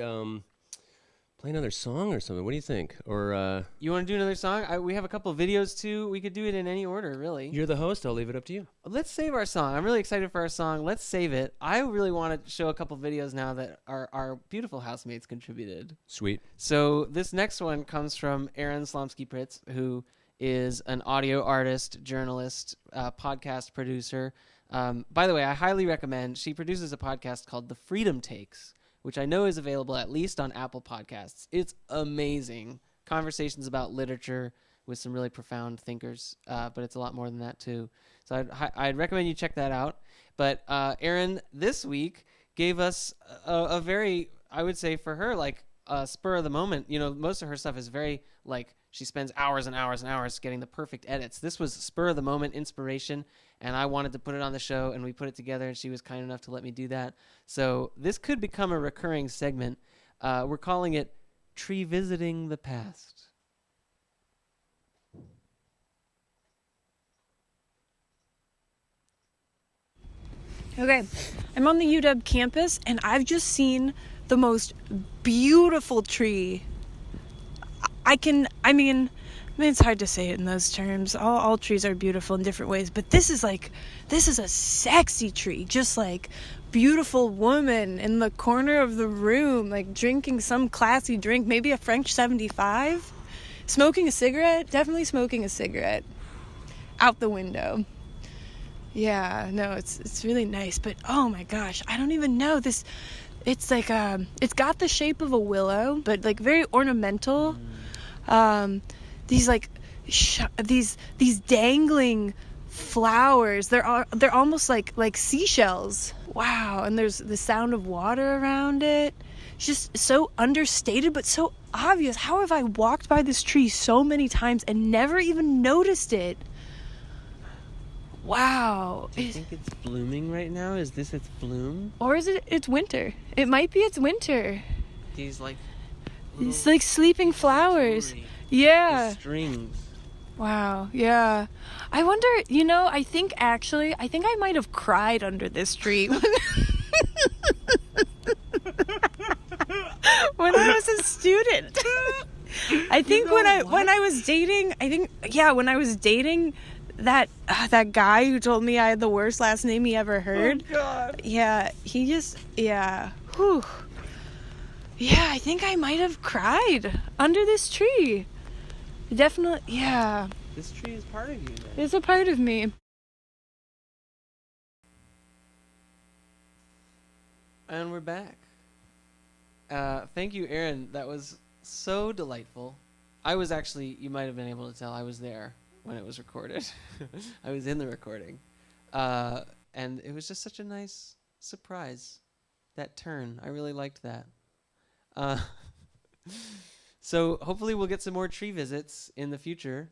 play another song or something. What do you think? Or you want to do another song? We have a couple of videos too. We could do it in any order, really. You're the host. I'll leave it up to you. Let's save our song. I'm really excited for our song. Let's save it. I really want to show a couple videos now that our beautiful housemates contributed. Sweet. So this next one comes from Aaron Slomsky-Pritz, who is an audio artist, journalist, podcast producer. By the way, I highly recommend. She produces a podcast called The Freedom Takes, which I know is available at least on Apple Podcasts. It's amazing. Conversations about literature with some really profound thinkers, but it's a lot more than that too. So I'd recommend you check that out. But Erin, this week, gave us a very, I would say for her, like spur of the moment. Most of her stuff is very like, she spends hours and hours and hours getting the perfect edits. This was spur of the moment inspiration, and I wanted to put it on the show, and we put it together, and she was kind enough to let me do that. So this could become a recurring segment. We're calling it Tree Visiting the Past. Okay, I'm on the UW campus, and I've just seen the most beautiful tree. It's hard to say it in those terms. All trees are beautiful in different ways, but this is a sexy tree, just like beautiful woman in the corner of the room, like drinking some classy drink, maybe a French 75, smoking a cigarette, definitely smoking a cigarette out the window. Yeah, no, it's really nice, but oh my gosh, I don't even know this. It's like it's got the shape of a willow, but like very ornamental. These like these dangling flowers. They're almost like seashells. Wow, and there's the sound of water around it. It's just so understated, but so obvious. How have I walked by this tree so many times and never even noticed it? Wow. Do you think it's blooming right now? Is this its bloom? Or is it's winter? It might be it's winter. These like It's like sleeping flowers. jewelry, Yeah. the strings. Wow. Yeah. I wonder, I think I might have cried under this tree when I was a student. I think when I was dating, when I was dating that guy who told me I had the worst last name he ever heard. Oh, God. Yeah, he just, yeah. Whew. Yeah, I think I might have cried under this tree. Definitely, yeah. This tree is part of you, man. It's a part of me. And we're back. Thank you, Aaron. That was so delightful. I was actually, you might have been able to tell, I was there when it was recorded. I was in the recording. And it was just such a nice surprise, that turn. I really liked that. So hopefully we'll get some more tree visits in the future.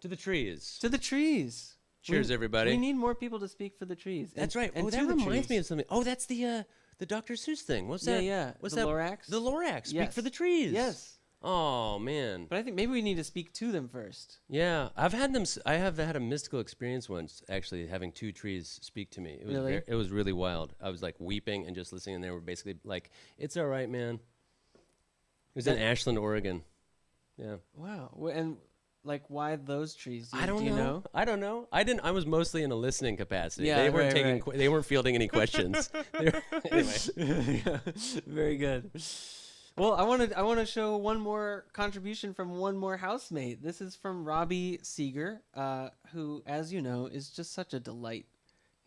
To the trees. To the trees. Cheers, everybody. We need more people to speak for the trees. That's right. And Oh, that to the reminds me trees. of something. Oh, that's the Dr. Seuss thing. What's that? Yeah. What's The that? Lorax? The Lorax. Speak Yes. for the trees. Yes. Oh, man. But I think maybe we need to speak to them first. Yeah, I have had a mystical experience once, actually, having two trees speak to me. It was Really? it was really wild. I was like weeping and just listening, and they were basically like, "It's all right, man." It was in Ashland, Oregon. Yeah. Wow. And like, why those trees? I don't do you know? I don't know. I was mostly in a listening capacity. Yeah, they weren't right. they weren't fielding any questions. Anyway. Yeah, very good. Well, I want to show one more contribution from one more housemate. This is from Robbie Seeger, who, as you know, is just such a delight.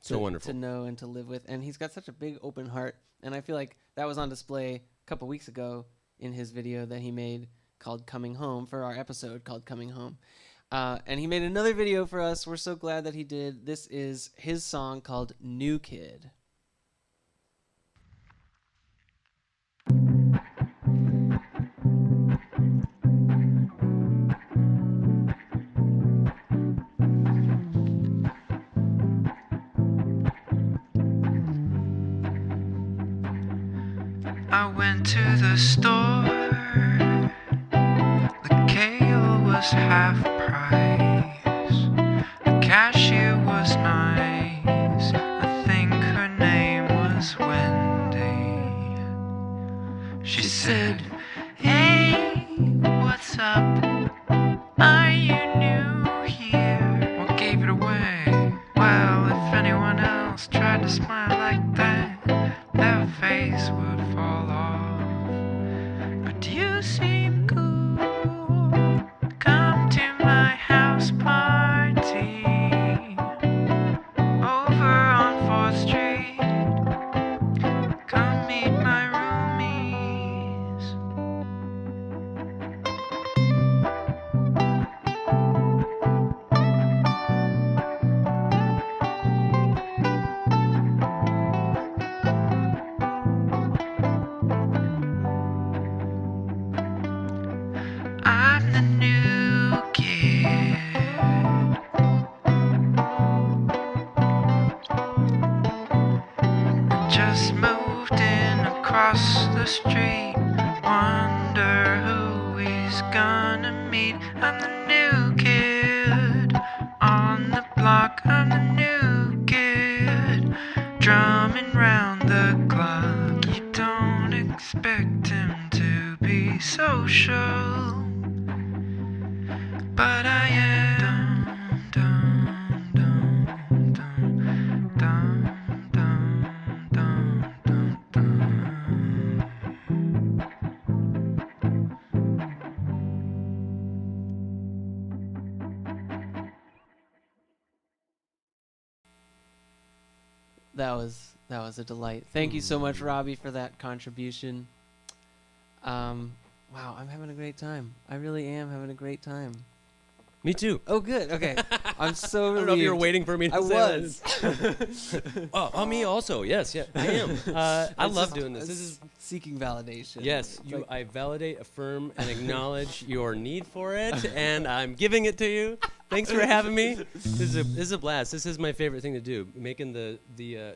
So wonderful to know and to live with, and he's got such a big open heart. And I feel like that was on display a couple weeks ago in his video that he made called "Coming Home" for our episode called "Coming Home." And he made another video for us. We're so glad that he did. This is his song called "New Kid." I went to the store. The kale was half price. The cashier was nice. I think her name was Wendy. She said, "Hey, what's up? Are you new here?" What gave it away? Well, if anyone else tried to smile like that, their face would fall off. But you seem cool. Come to my house party over on 4th Street. Come meet my roomies. I'm the new kid. I just moved in across the street. Wonder who he's gonna meet. I'm the new kid on the block. I'm the new kid drumming round the clock. You don't expect him to be social, but I am. Dum, dum, dum, dum, dum, dum, dum, dum. That was a delight. Thank you so much, Robbie, for that contribution. Wow, I'm having a great time. I really am having a great time. Me too. Oh, good. Okay. I'm so I don't know if you were relieved. waiting for me to I say was. that. Oh, me also. Yes, yeah, I am. I It's love just- doing this. it's This is seeking validation. yes. It's like- I validate, affirm, and acknowledge your need for it, and I'm giving it to you. Thanks for having me. This is a blast. This is my favorite thing to do. Making the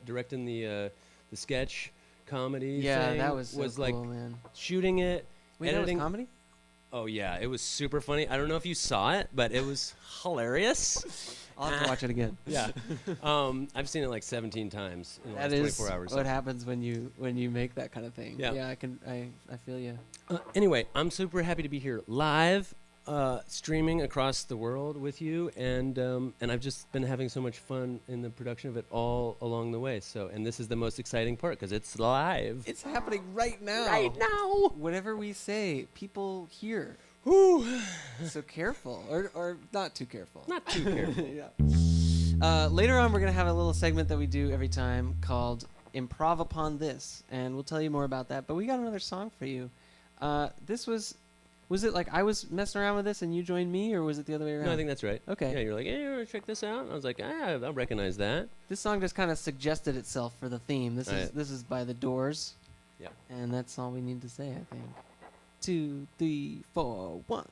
directing the sketch, comedy Yeah, thing that was so like cool, man. shooting it, Wait, that was editing. comedy? Oh yeah, it was super funny. I don't know if you saw it, but it was hilarious. I'll have to watch it again. Yeah, I've seen it like 17 times in the That last is 24 hours. what happens when you make that kind of thing. Yeah. Yeah, I feel you. Anyway, I'm super happy to be here live, streaming across the world with you, and I've just been having so much fun in the production of it all along the way. So, and this is the most exciting part because it's live. It's happening right now. Right now. Whatever we say, people hear. Whew. So careful, or not too careful. Not too careful. Yeah. Later on, we're gonna have a little segment that we do every time called "Improv Upon This," and we'll tell you more about that. But we got another song for you. This was it like I was messing around with this and you joined me, or was it the other way around? No, I think that's right. Okay. Yeah, you're like, hey, you want to check this out? And I was like, I'll recognize that. This song just kind of suggested itself for the theme. This is by The Doors. Yeah. And that's all we need to say, I think. 2, 3, 4, 1.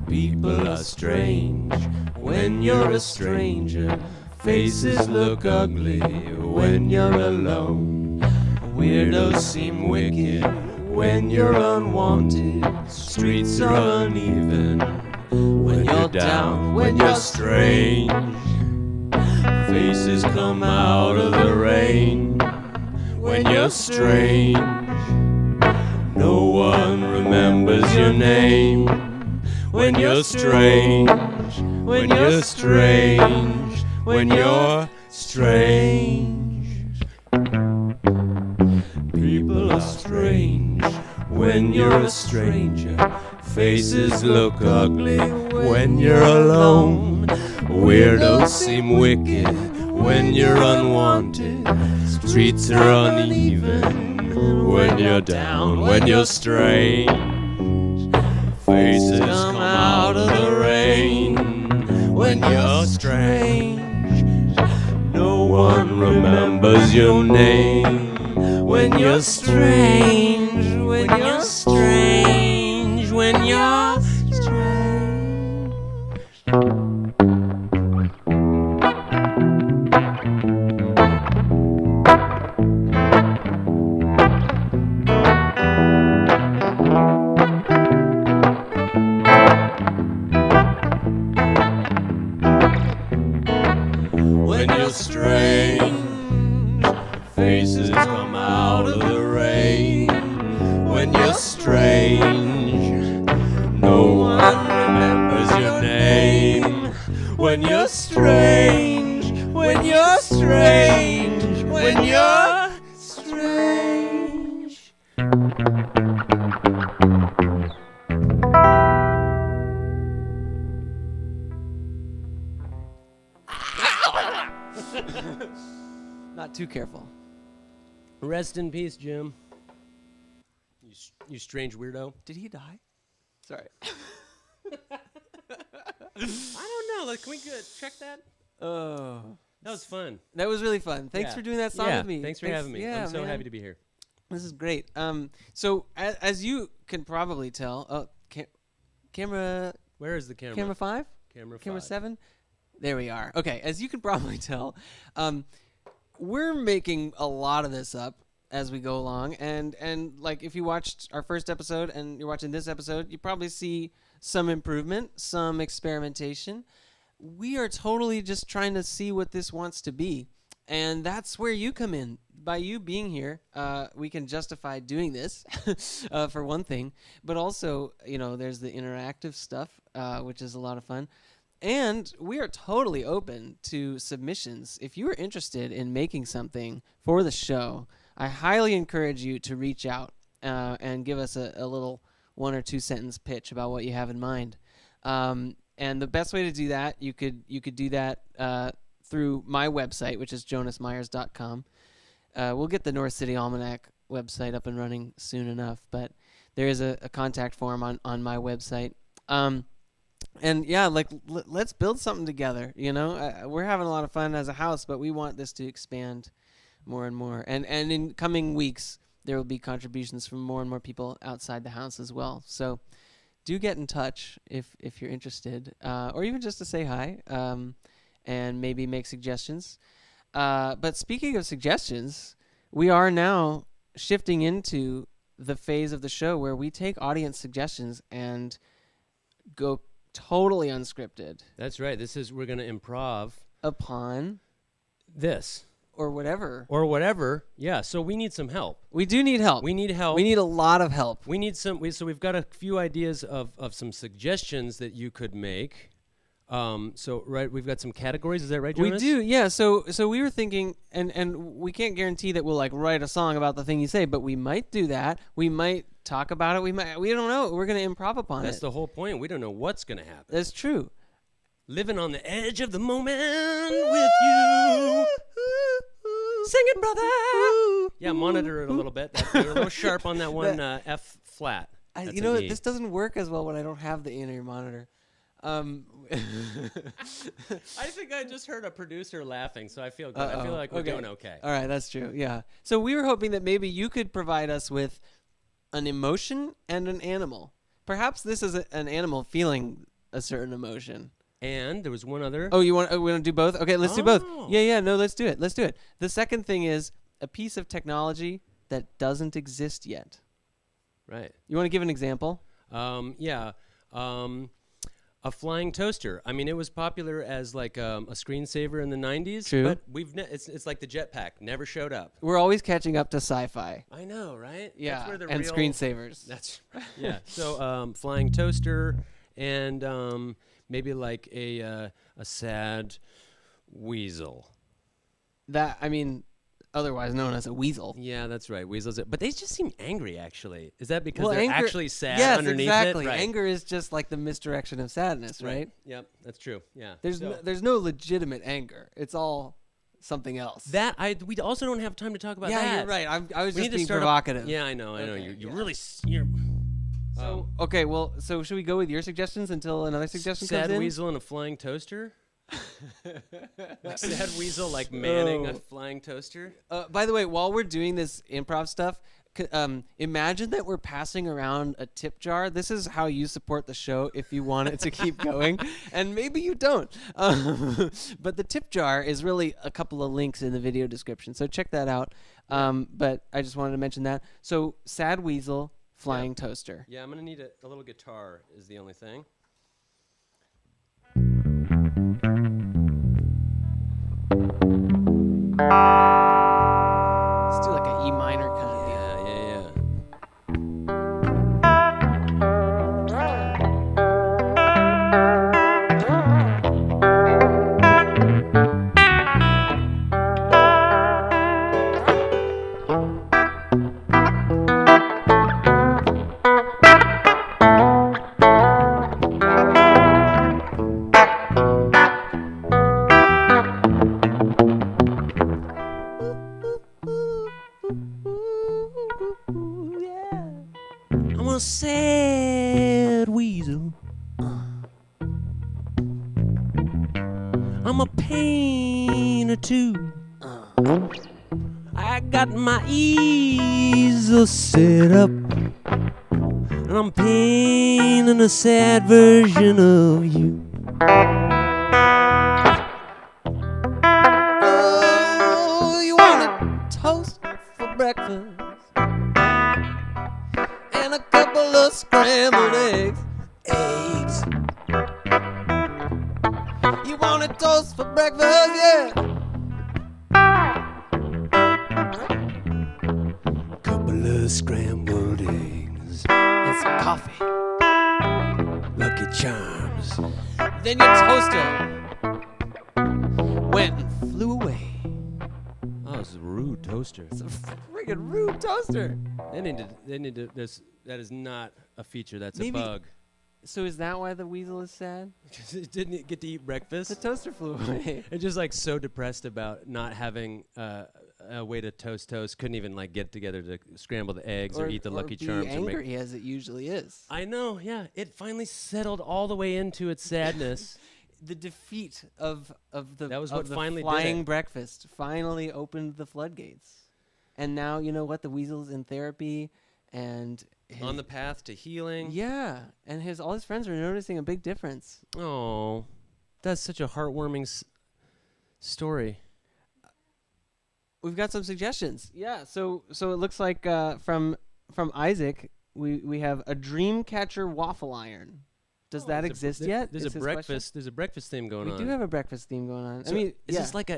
People are strange when you're a stranger. Faces look ugly when you're alone. Weirdos seem wicked when you're unwanted. Streets are uneven when you're down, when you're strange. Faces come out of the rain when you're strange. No one remembers your name when you're strange. When you're strange. When you're strange. People are strange when you're a stranger. Faces look ugly when you're alone. Weirdos seem wicked when you're unwanted. Streets are uneven when you're down, when you're strange. Faces come out of the rain when you're strange. No one remembers your name when you're strange. When you're strange. When you're strange. When you're strange, faces come out of the rain. When you're strange, no one remembers your name. When you're strange, when you're strange, when you're strange. Not too careful. Rest in peace, Jim. You strange weirdo. Did he die? Sorry. I don't know. Like, can we check that? Oh. That was fun. That was really fun. Thanks Yeah. for doing that song with me. Thanks for having me. Yeah, I'm so man. happy to be here. This is great. So as you can probably tell, camera Where is the camera? camera 5? Camera 5. Camera 7? There we are. Okay, as you can probably tell, we're making a lot of this up as we go along, and like if you watched our first episode and you're watching this episode, you probably see some improvement, some experimentation. We are totally just trying to see what this wants to be, and that's where you come in. By you being here, we can justify doing this, for one thing, but also, there's the interactive stuff, which is a lot of fun. And we are totally open to submissions. If you are interested in making something for the show, I highly encourage you to reach out and give us a little 1 or 2 sentence pitch about what you have in mind. And the best way to do that, you could do that through my website, which is jonasmyers.com. We'll get the North City Almanac website up and running soon enough, but there is a contact form on my website. And yeah, let's build something together. We're having a lot of fun as a house, but we want this to expand more and more. And in coming weeks, there will be contributions from more and more people outside the house as well. So do get in touch if you're interested, or even just to say hi, and maybe make suggestions. But speaking of suggestions, we are now shifting into the phase of the show where we take audience suggestions and go totally unscripted That's right. We're going to improv upon this. or whatever. Or whatever. Yeah, so we need some help. We do need help. We need help. We need a lot of help. We need so we've got a few ideas of some suggestions that you could make. We've got some categories. Is that right, Jonas? We do, yeah. So we were thinking, and we can't guarantee that we'll like write a song about the thing you say, but we might do that. We might talk about it. We don't know. We're gonna improv upon it. That's the whole point. We don't know what's gonna happen. That's true. Living on the edge of the moment with you. Sing it, brother. Yeah, monitor it a little bit. You're a little sharp on that one F flat. This doesn't work as well when I don't have the in-ear monitor. I think I just heard a producer laughing, so I feel good. I feel like we're doing okay. All right, that's true. Yeah. So we were hoping that maybe you could provide us with an emotion and an animal. Perhaps this is an animal feeling a certain emotion. And there was one other. Oh, we want to do both? Okay, let's do both. Yeah, no, let's do it. Let's do it. The second thing is a piece of technology that doesn't exist yet. Right. You want to give an example? A flying toaster. I mean, it was popular as like a screensaver in the 90s. True. But it's like the jetpack. Never showed up. We're always catching up to sci-fi. I know, right? Yeah, That's where the and real, screensavers. That's yeah. So flying toaster and maybe like a sad weasel. Otherwise known as a weasel. Yeah, that's right. Weasels. But they just seem angry, actually. Is that because they're anger, actually sad yes, underneath exactly. it? Right. Anger is just like the misdirection of sadness, right? Yep, that's true. Yeah. There's no legitimate anger. It's all something else. We also don't have time to talk about that. Yeah, you're right. I was We just need to being start provocative. Yeah, I know. Okay, You're really. You're, Okay, well, so should we go with your suggestions until another suggestion comes in? Sad weasel and a flying toaster? Like sad weasel, like manning a flying toaster? By the way, while we're doing this improv stuff, imagine that we're passing around a tip jar. This is how you support the show if you want it to keep going. And maybe you don't. But the tip jar is really a couple of links in the video description. So check that out. But I just wanted to mention that. So sad weasel, flying toaster. Yeah, I'm going to need a little guitar is the only thing. Let's do like an E minor kind of deal. I'm a sad weasel. I'm a painter too. I got my easel set up, and I'm painting a sad version of you. Oh, you want a toast for breakfast and a couple of scrambled eggs. You want a toast for breakfast, yeah. Couple of scrambled eggs And some coffee. Lucky Charms. Then your toaster went and flew away. Oh, it's a rude toaster. It's a friggin' rude toaster. They need to. That is not a feature. That's Maybe- a bug. So is that why the weasel is sad? Because it didn't get to eat breakfast. The toaster flew away. It's just like so depressed about not having a way to toast. Couldn't even like get together to scramble the eggs or eat the Lucky Charms. Or be angry as it usually is. I know, yeah. It finally settled all the way into its sadness. The defeat of the That was of what the finally did flying it. breakfast finally opened the floodgates. And now you know what, the weasel's in therapy and On the path to healing. yeah, and all his friends are noticing a big difference. Oh, that's such a heartwarming story. We've got some suggestions. Yeah, so it looks like from Isaac, we have a Dreamcatcher waffle iron. Does that exist yet? There's Is a his breakfast. There's a breakfast theme going we on. do have a breakfast theme going on. So I mean, is yeah. this like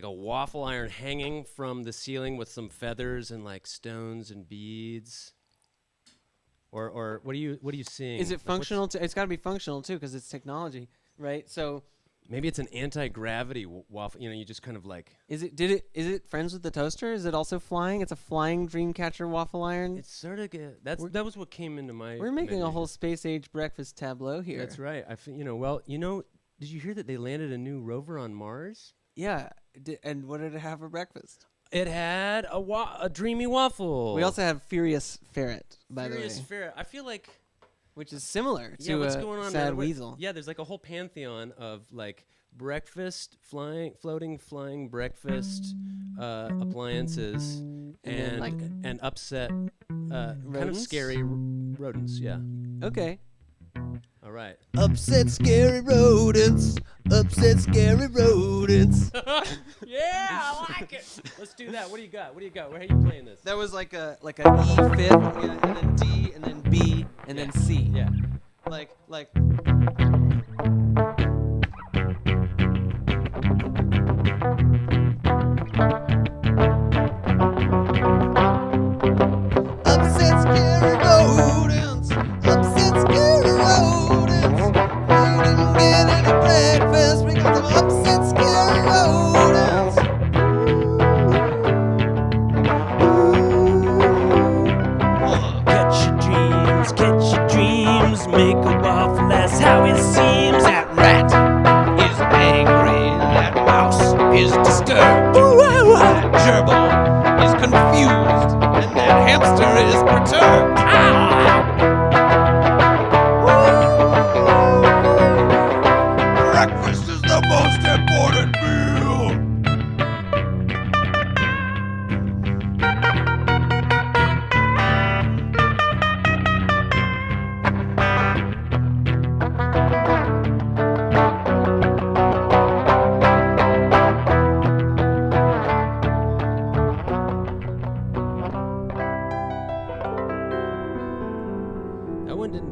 a waffle iron hanging from the ceiling with some feathers and like stones and beads? Or what are you seeing? Is it functional? It's got to be functional too because it's technology, right? So maybe it's an anti-gravity waffle. You just kind of like. Is it friends with the toaster? Is it also flying? It's a flying Dreamcatcher waffle iron. It's sort of that was what came into my. We're making a whole space age breakfast tableau here. That's right. Did you hear that they landed a new rover on Mars? Yeah. And what did it have for breakfast? It had a dreamy waffle. We also have Furious Ferret, by the way. Furious Ferret. I feel like. Which is similar to what's going on sad there? weasel. Yeah, there's like a whole pantheon of like breakfast, floating flying breakfast appliances and upset, kind of scary rodents. Yeah. Okay. All right. Upset scary rodents. Upset scary rodents. Yeah, I like it. Let's do that. What do you got? Where are you playing this? That was like an E fifth, yeah, and then D, and then B, and then C. Yeah. Like. Upset scary rodents. Upset scary rodents. You didn't get any breakfast because of upset scary rodents. Catch your dreams, make a waffle, that's how it seems. That rat is angry, that mouse is disturbed, that gerbil is confused, and that hamster is perturbed. Breakfast is the most important meal.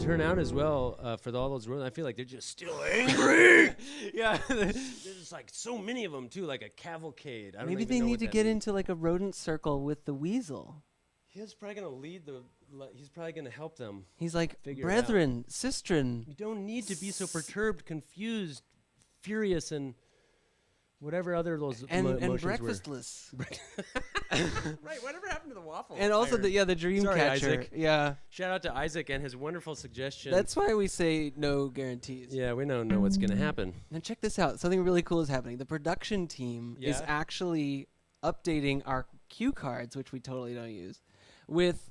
Turn out as well for all those rodents. I feel like they're just still angry. Yeah. There's just like so many of them too, like a cavalcade. Maybe they need to get into like a rodent circle with the weasel. He's probably gonna he's probably gonna help them. He's like, figure brethren, sistren. You don't need to be so perturbed, confused, furious, and whatever other those emotions breakfastless. Right, whatever happened to the waffle? And also the Dreamcatcher. Sorry, Isaac. Yeah. Shout out to Isaac and his wonderful suggestion. That's why we say no guarantees. Yeah, we don't know what's gonna happen. Now check this out. Something really cool is happening. The production team is actually updating our cue cards, which we totally don't use, with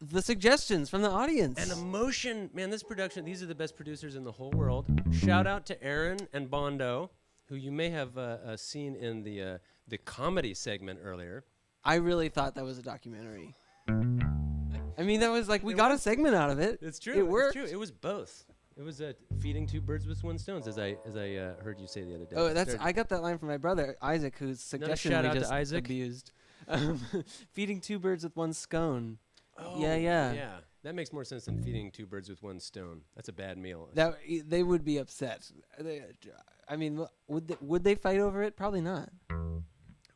the suggestions from the audience. And emotion, man, these are the best producers in the whole world. Shout out to Aaron and Bondo, who you may have seen in the comedy segment earlier. I really thought that was a documentary. I mean, that was like, we got a segment out of it. It's true. It worked. It's true. It was both. It was feeding two birds with one stone, as I heard you say the other day. Oh, I got that line from my brother, Isaac, whose suggestion shout we out just to Isaac. abused. Feeding two birds with one scone. Oh, yeah. That makes more sense than feeding two birds with one stone. That's a bad meal. They would be upset. I mean, would they fight over it? Probably not.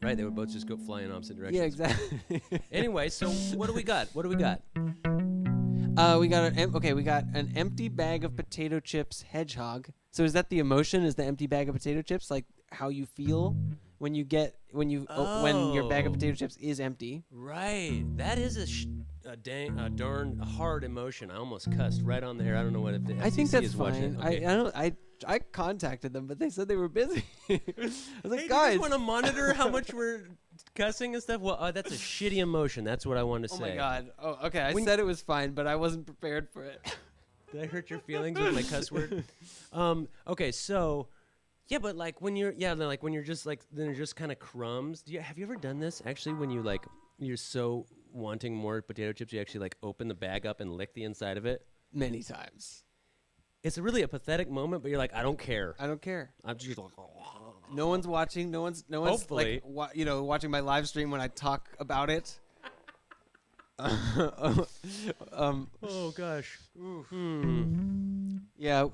Right, they would both just go fly in opposite directions. Yeah, exactly. Anyway, so what do we got? We got we got an empty bag of potato chips hedgehog. So is that the emotion? Is the empty bag of potato chips like how you feel when your bag of potato chips is empty? Right. That is a darn hard emotion. I almost cussed right on the air. I don't know what if the FCC I think that's is fine. watching. Okay. I contacted them, but they said they were busy. I was like, hey, guys, do you want to monitor how much we're cussing and stuff? Well, that's a shitty emotion. That's what I wanted to say. Oh my god. Oh, okay. I said it was fine, but I wasn't prepared for it. Did I hurt your feelings with my cuss word? Okay, so yeah, but like when you're just like then they're just kind of crumbs. Have you ever done this actually when you're so wanting more potato chips you actually like open the bag up and lick the inside of it? Many times. It's really a pathetic moment, but you're like, I don't care. I don't care. I'm just like, No one's watching. No one's Hopefully. like watching my live stream when I talk about it. Oh gosh. Yeah,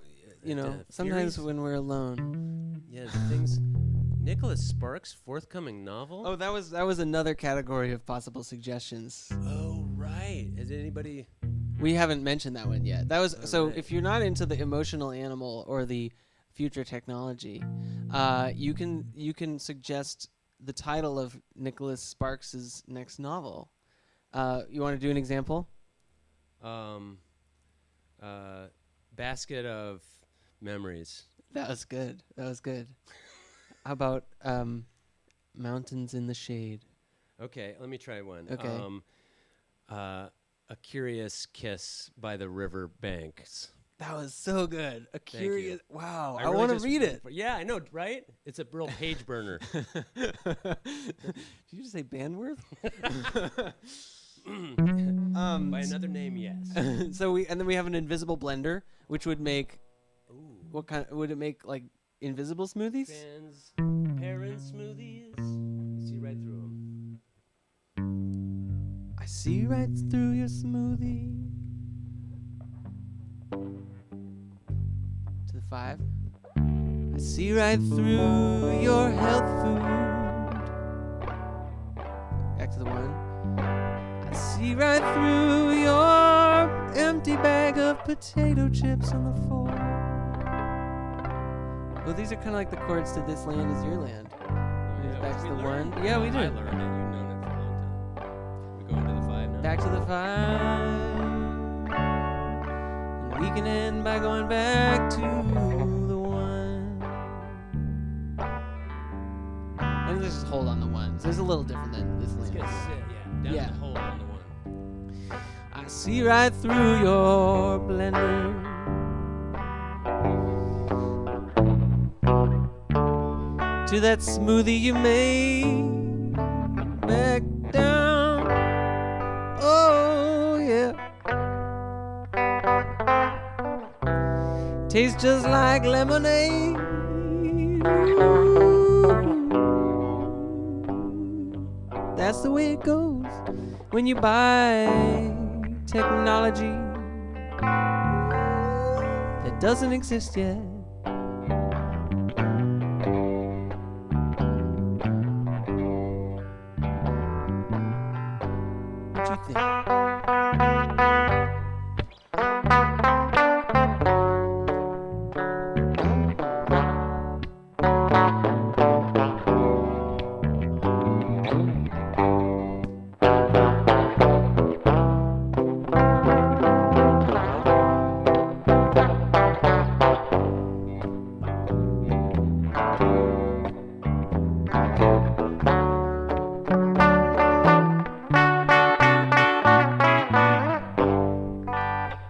The sometimes Furies? when we're alone. Yeah, the things. Nicholas Sparks' forthcoming novel. Oh, that was another category of possible suggestions. Oh, right. Has anybody? We haven't mentioned that one yet. That was so. right. If you're not into the emotional animal or the future technology, you can suggest the title of Nicholas Sparks's next novel. You want to do an example? Basket of Memories. That was good. How about Mountains in the Shade? Okay, let me try one. Okay. A Curious Kiss by the River Banks. That was so good. A you. curious. Wow. I really want to just- read it. Yeah, I know, right? It's a real page burner. Did you just say Banworth? By another name, yes. And then we have an invisible blender, which would make what kind? Would it make like invisible smoothies? Parent smoothies. You see right through them. I see right through your smoothie. To the 5. I see right through your health food. Back to the 1. I see right through your empty bag of potato chips on the 4. Well, these are kind of like the chords to This Land Is Your Land. Back to the 1. Yeah, we I did. learned it. You've known it for a long time. We going to the 5 now? Back to the 5. And we can end by going back to the 1. And let's just hold on the 1. So there's a little different than This Let's Land. get sit, down Yeah. the hole on the 1. I see right through your blender. To that smoothie you made back down. Oh yeah. Tastes just like lemonade. Ooh. That's the way it goes when you buy technology that doesn't exist yet. What you think?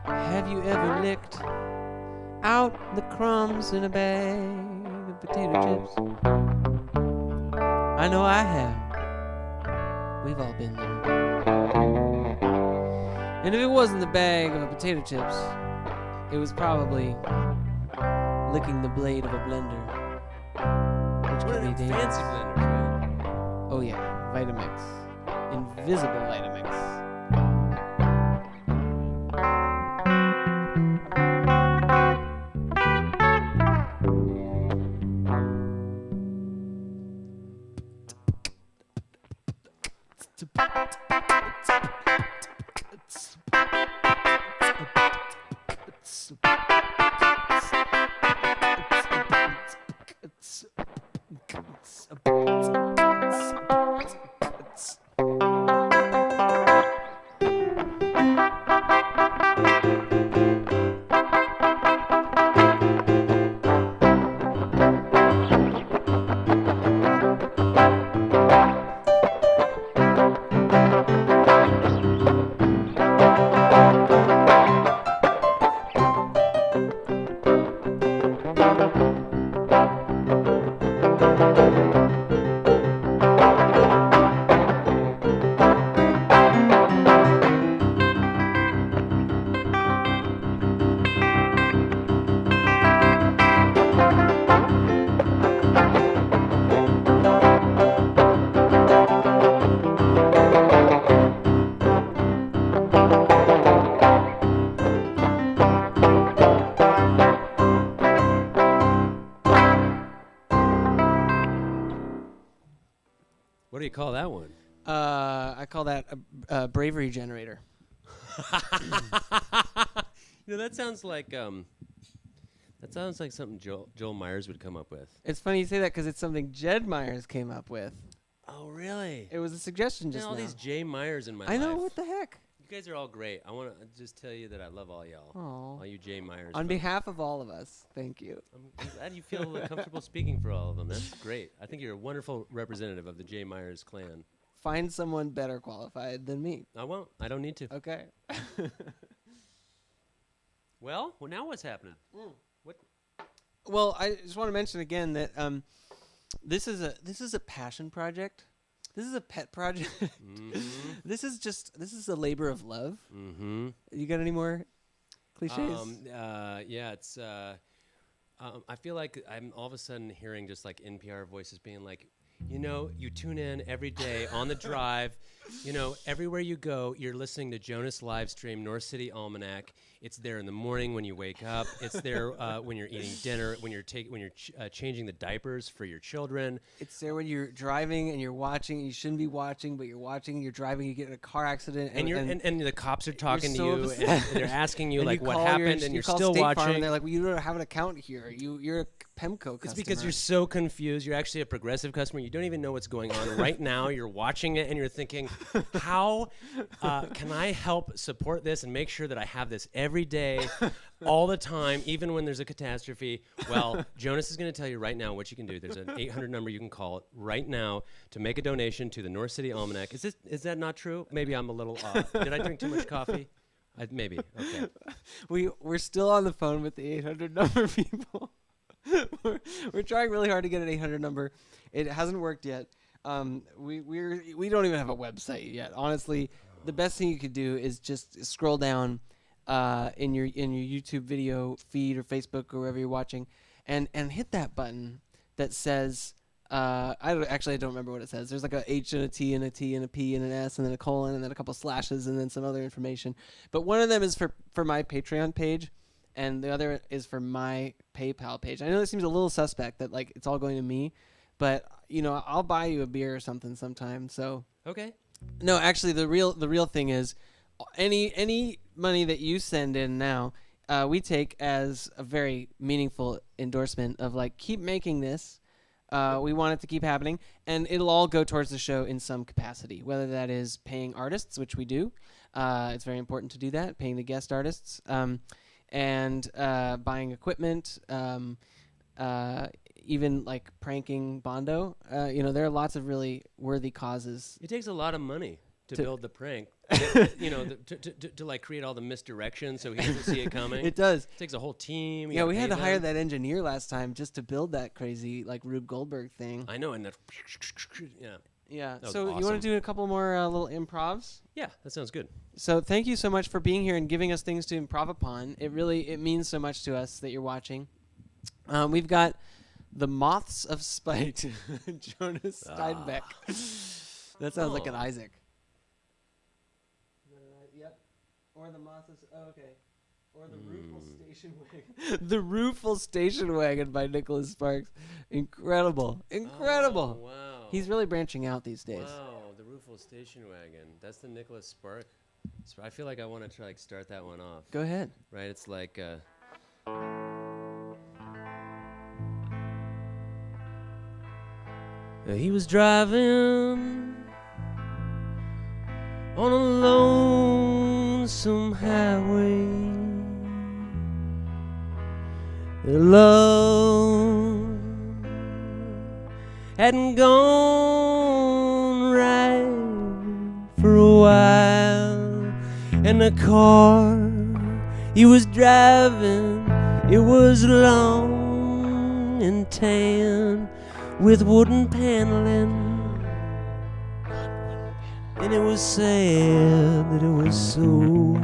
Have you ever licked out the crumbs in a bag of potato chips? I know I have. We've all been there. And if it wasn't the bag of potato chips, it was probably licking the blade of a blender, which What could be are dangerous. fancy blenders, man? Oh yeah, Vitamix. Invisible Vitamix. do you call that one? I call that a bravery generator. That sounds like something Joel Myers would come up with. It's funny you say that because it's something Jed Myers came up with. Oh, really? It was a suggestion just all now. these J. Myers in my I life. know, what the heck? You guys are all great. I want to just tell you that I love all y'all. Aw. All you J. Myers. On folks. behalf of all of us, thank you. I'm glad you feel comfortable speaking for all of them. That's great. I think you're a wonderful representative of the J. Myers clan. Find someone better qualified than me. I won't. I don't need to. Okay. Well, now what's happening? What? Well, I just want to mention again that this is a passion project. This is a pet project. Mm-hmm. This is a labor of love. Mm-hmm. You got any more cliches? Yeah, it's. I feel like I'm all of a sudden hearing just like NPR voices being like, you tune in every day on the drive. Everywhere you go, you're listening to Jonas live stream North City Almanac. It's there in the morning when you wake up. It's there when you're eating dinner, when you're changing the diapers for your children. It's there when you're driving and you're watching. You shouldn't be watching, but you're watching. You're driving. You get in a car accident, and the cops are talking to so you, and they're asking you like what happened, and you're call still State Farm, watching. and they're like, well, you don't have an account here. You're a Pemco customer. It's because you're so confused. You're actually a Progressive customer. You don't even know what's going on right now. You're watching it and you're thinking, how can I help support this and make sure that I have this every day, all the time, even when there's a catastrophe? Well, Jonas is going to tell you right now what you can do. There's an 800 number you can call it right now to make a donation to the North City Almanac. Is that not true? Maybe I'm a little off. Did I drink too much coffee? Maybe. Okay. We're still on the phone with the 800 number people. We're trying really hard to get an 800 number. It hasn't worked yet. We don't even have a website yet. Honestly, the best thing you could do is just scroll down in your YouTube video feed or Facebook or wherever you're watching, and hit that button that says I don't remember what it says. There's like a H and a T and a T and a P and an S and then a colon and then a couple slashes and then some other information. But one of them is for my Patreon page, and the other is for my PayPal page. I know it seems a little suspect that like it's all going to me, but I'll buy you a beer or something sometime. So okay. No, actually, the real thing is any money that you send in now, we take as a very meaningful endorsement of like keep making this. We want it to keep happening, and it'll all go towards the show in some capacity, whether that is paying artists, which we do. It's very important to do that, paying the guest artists. And buying equipment, even like pranking Bondo. There are lots of really worthy causes. It takes a lot of money to build the prank. To like create all the misdirection so he doesn't see it coming. It does. It takes a whole team. Yeah, we had to hire that engineer last time just to build that crazy like Rube Goldberg thing. I know, and that. Yeah. Yeah. That was So awesome. you want to do a couple more little improvs? Yeah, that sounds good. So thank you so much for being here and giving us things to improv upon. It means so much to us that you're watching. We've got The Moths of Spite, Jonas Steinbeck. That sounds like an Isaac. Yep. Or The Moths of... Oh, okay. Or The Rueful Station Wagon. The Rueful Station Wagon by Nicholas Sparks. Incredible. Incredible. Oh, wow. He's really branching out these days. Wow, The Rueful Station Wagon. That's the Nicholas Spark. So I feel like I want to try start that one off. Go ahead. Right, it's like... he was driving on a lonesome highway. Love hadn't gone right for a while, and the car he was driving, it was long and tan with wooden paneling. And it was sad that it was so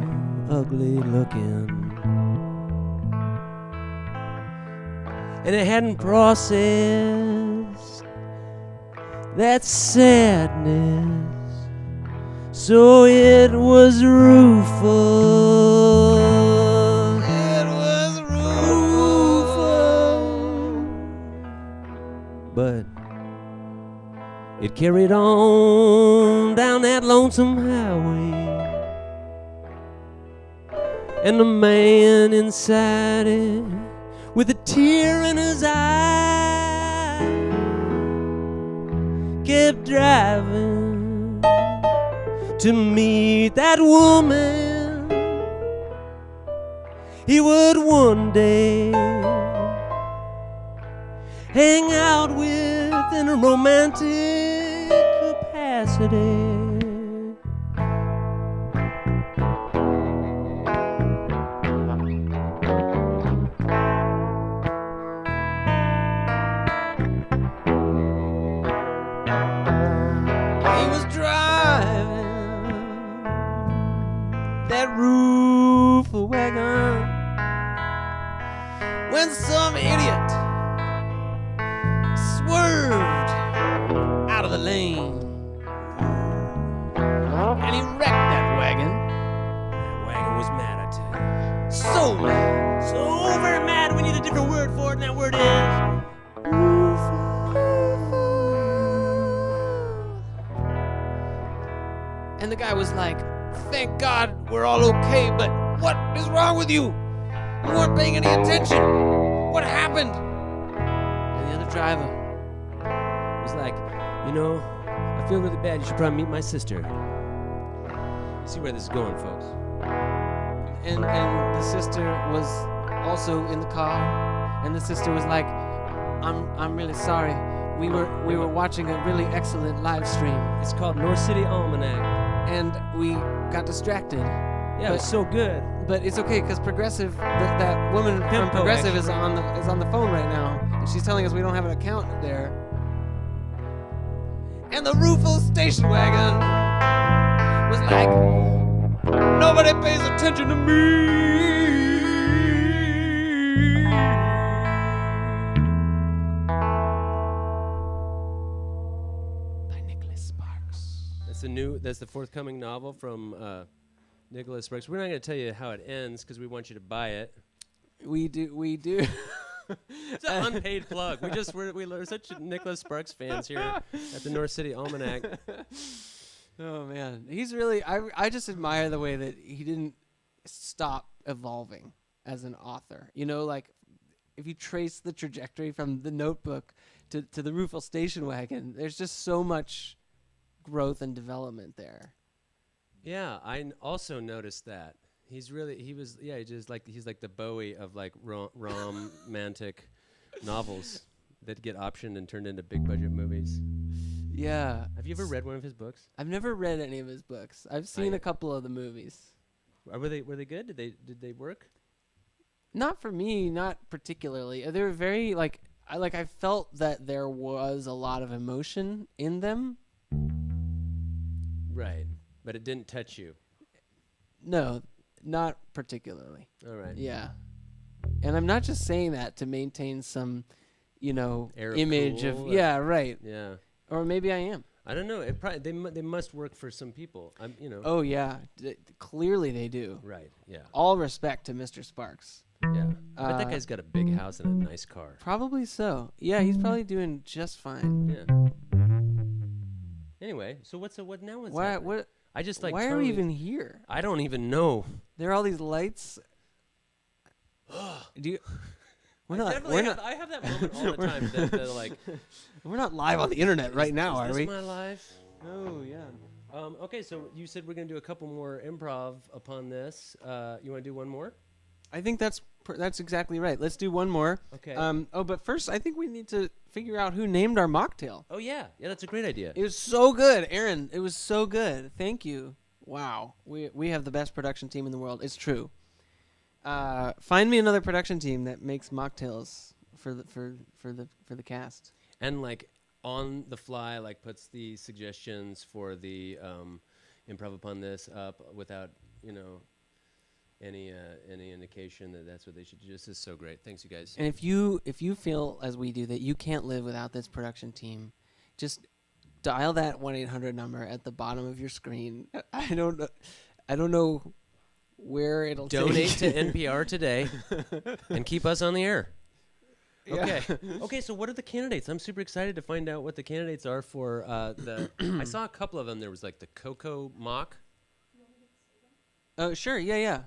ugly looking. And it hadn't processed that sadness, so it was rueful. It was rueful. But It carried on down that lonesome highway, and the man inside it, with a tear in his eye, kept driving to meet that woman he would one day hang out with in a romantic capacity. He was driving that roof wagon when some idiot swerved out of the lane, and he wrecked that wagon. That wagon was mad, I tell you. So mad. So very mad. We need a different word for it, and that word is and the guy was like, thank God we're all okay, but what is wrong with you? You weren't paying any attention. What happened? And the other driver was like, you know, I feel really bad. You should probably meet my sister. See where this is going, folks. And the sister was also in the car, and the sister was like, I'm really sorry. We were watching a really excellent live stream. It's called North City Almanac. And we got distracted. Yeah, it was so good. But it's okay, because Progressive, that woman from Progressive is on the phone right now, and she's telling us we don't have an account there. And the Rufus station wagon was like, nobody pays attention to me. By Nicholas Sparks. That's the forthcoming novel from Nicholas Sparks. We're not going to tell you how it ends because we want you to buy it. We do. It's an unpaid plug. We're such Nicholas Sparks fans here at the North City Almanac. Oh man, he's really. I just admire the way that he didn't stop evolving as an author. You know, like if you trace the trajectory from The Notebook to the Rufus station wagon, there's just so much growth and development there. Yeah, I also noticed that. He's like the Bowie of like romantic novels that get optioned and turned into big budget movies. Yeah. Have you ever read one of his books? I've never read any of his books. I've seen a couple of the movies. Were they good? Did they work? Not for me, not particularly. They were very I felt that there was a lot of emotion in them. Right. But it didn't touch you. No, not particularly. All right. Yeah. And I'm not just saying that to maintain some, image of yeah, right. Yeah. Or maybe I am. I don't know. It probably they must work for some people. Oh yeah, clearly they do. Right. Yeah. All respect to Mr. Sparks. Yeah. But that guy's got a big house and a nice car. Probably so. Yeah, he's probably doing just fine. Yeah. Anyway, so what now? What? I just like. Why are we even here? I don't even know. There are all these lights. Do you? I have that moment all the time. that like, we're not live on the internet right now, are we? Is this my life? Oh yeah. Okay, so you said we're gonna do a couple more improv upon this. You want to do one more? I think that's exactly right. Let's do one more. Okay. But first, I think we need to figure out who named our mocktail. Oh yeah, that's a great idea. It was so good, Aaron. It was so good. Thank you. Wow, we have the best production team in the world. It's true. Find me another production team that makes mocktails for the cast. And like on the fly, like puts the suggestions for the improv upon this up without any indication that that's what they should do. This is so great. Thanks, you guys. And if you feel as we do that you can't live without this production team, just dial that 1-800 number at the bottom of your screen. I don't know where it'll donate to NPR today and keep us on the air. Okay. Okay, so what are the candidates? I'm super excited to find out what the candidates are for the... I saw a couple of them. There was like the Cocoa Mock. Oh, sure. Yeah.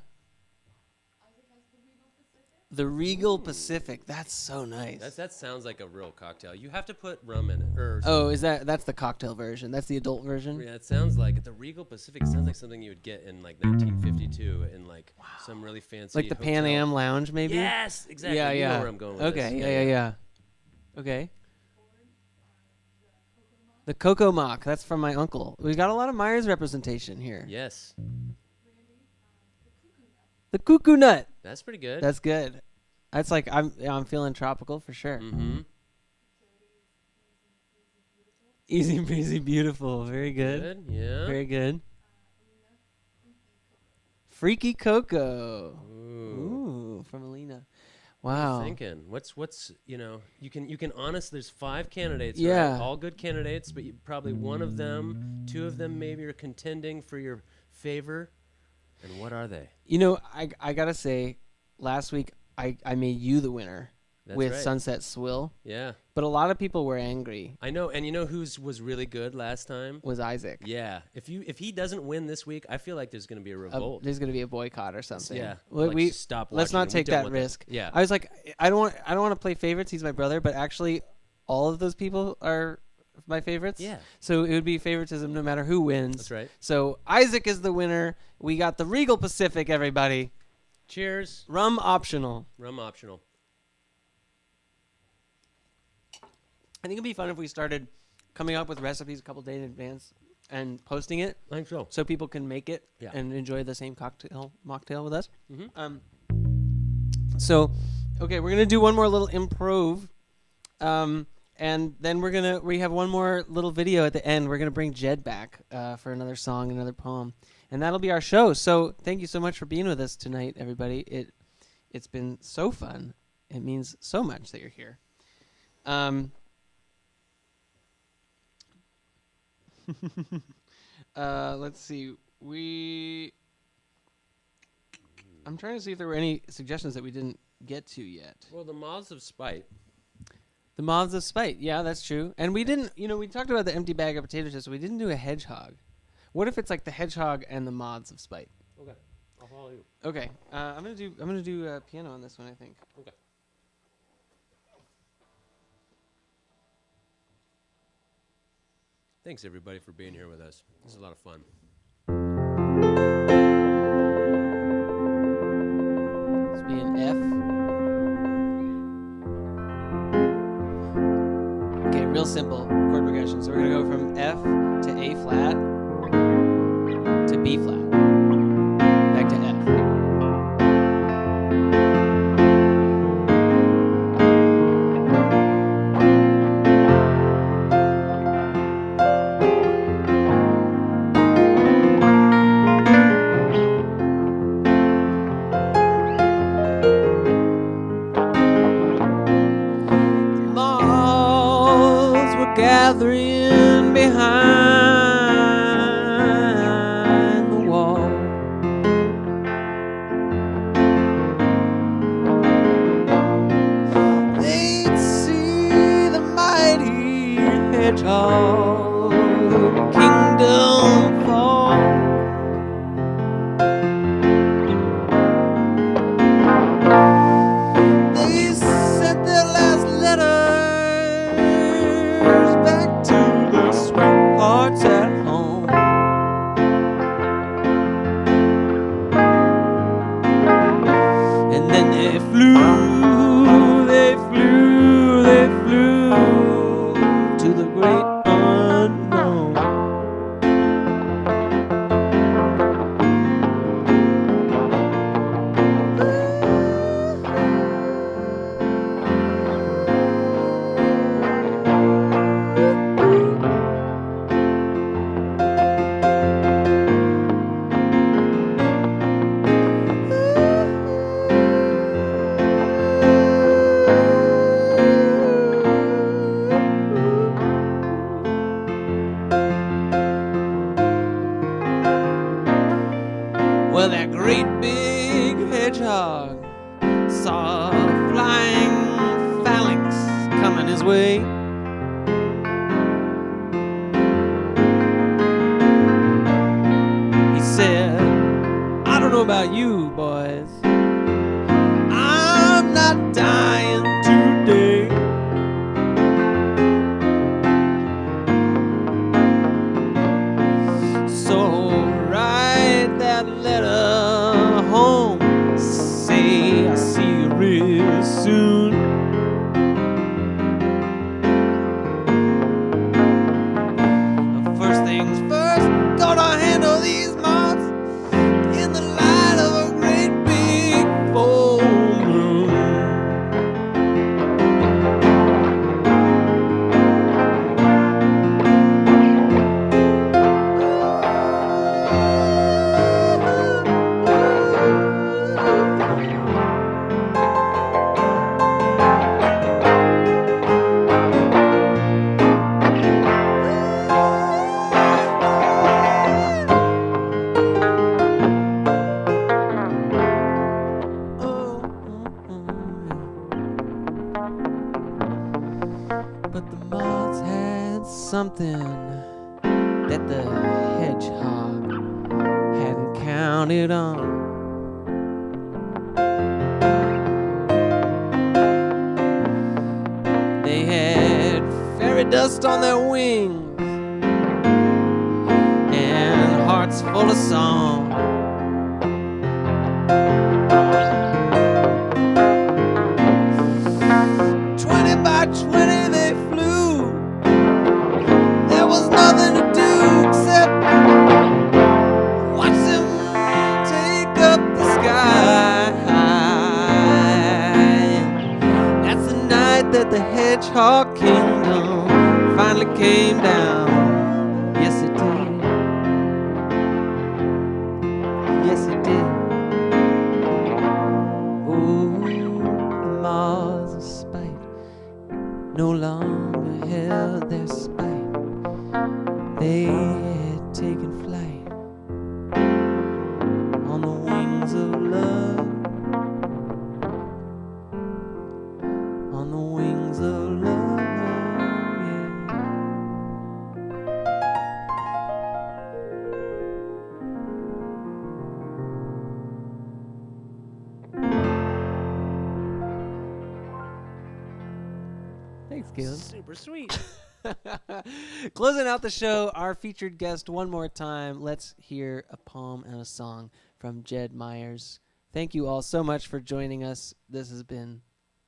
The Regal Pacific. That's so nice. That sounds like a real cocktail. You have to put rum in it. Or Oh, that's the cocktail version. That's the adult version. Yeah, it sounds like the Regal Pacific sounds like something you would get in like 1952 in like some really fancy Like the hotel. Pan Am Lounge, maybe. Yes, exactly. Yeah, You know where I'm going with okay. this. Yeah. Okay. The Cocoa Mock. That's from my uncle. We got a lot of Myers representation here. Yes, The Cuckoo Nut. that's pretty good. That's good. That's like I'm feeling tropical for sure. Mm-hmm. Easy breezy, beautiful. Very good. Yeah. Very good. Freaky Cocoa. Ooh, from Alina. Wow. Thinking. What's you can honest. There's 5 candidates. Yeah. Right? All good candidates, but probably one of them, 2 of them maybe are contending for your favor. And what are they? I gotta say, last week I made you the winner with right. Sunset Swill. Yeah. But a lot of people were angry. I know, and you know who's was really good last time? Was Isaac. Yeah. If he doesn't win this week, I feel like there's going to be a revolt. There's going to be a boycott or something. Yeah. Well, Like, stop let's watching. not We take don't that want risk. Yeah. I was like, I don't want to play favorites. He's my brother, but actually, all of those people are my favorites. Yeah. So it would be favoritism no matter who wins. That's right. So Isaac is the winner. We got the Regal Pacific, everybody. Cheers. Rum optional. Rum optional. I think it'd be fun if we started coming up with recipes a couple days in advance and posting it. I think so. So people can make it Yeah. and enjoy the same mocktail with us. Mm-hmm. So, okay, we're gonna do one more little improv, and then we have one more little video at the end. We're gonna bring Jed back for another song, another poem, and that'll be our show. So thank you so much for being with us tonight, everybody. It's been so fun. It means so much that you're here. Let's see. I'm trying to see if there were any suggestions that we didn't get to yet. Well, the Moths of Spite. The Moths of Spite. Yeah, that's true. And we didn't, we talked about the empty bag of potato chips, so we didn't do a hedgehog. What if it's like the hedgehog and the Moths of Spite? Okay. I'll follow you. Okay. I'm gonna do piano on this one, I think. Okay. Thanks, everybody, for being here with us. This is a lot of fun. This will be an F. Okay, real simple chord progression. So we're going to go from F to A flat to B flat. Back to F. Gathering behind the wall. They'd see the mighty hedgehog kingdom fall. They sent their last letters back to their sweethearts at home. And then they flew to the great unknown. his way. He said, I don't know about you, boys, I'm not dying today. So write that letter home, say I'll see you real soon. First things first, gonna handle these moths in the light of a great big full moon. But the moths had something that the hedgehog hadn't counted on. They had fairy dust on their wings and hearts full of song. That the hedgehog kingdom finally came down. Yes, it did. Yes, it did. Oh, the maws of spite no longer held their spite. They had taken flight on the wings of love. On the wings of love, Thanks, Caleb. Super sweet. Closing out the show, our featured guest one more time. Let's hear a poem and a song from Jed Myers. Thank you all so much for joining us. This has been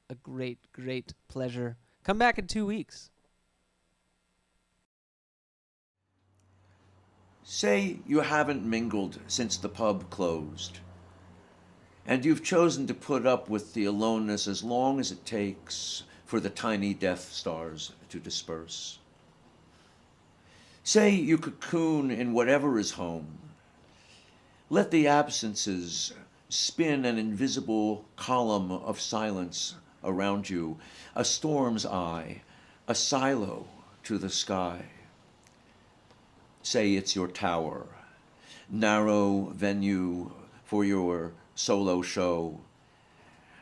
a great, great pleasure. Come back in 2 weeks. Say you haven't mingled since the pub closed, and you've chosen to put up with the aloneness as long as it takes for the tiny Death Stars to disperse. Say you cocoon in whatever is home. Let the absences spin an invisible column of silence around you, a storm's eye, a silo to the sky. Say it's your tower, narrow venue for your solo show.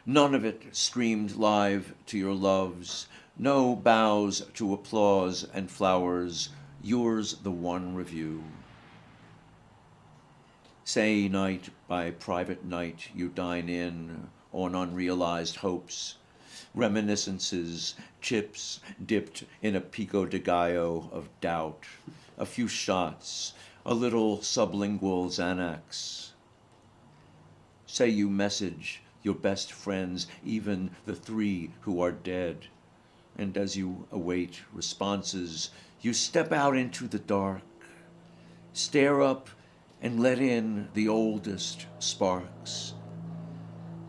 None of it streamed live to your loves, no bows to applause and flowers, yours the one review. Say night by private night you dine in on unrealized hopes, reminiscences, chips dipped in a pico de gallo of doubt, a few shots, a little sublingual Xanax. Say you message your best friends, even the 3 who are dead, and as you await responses, you step out into the dark, stare up and let in the oldest sparks.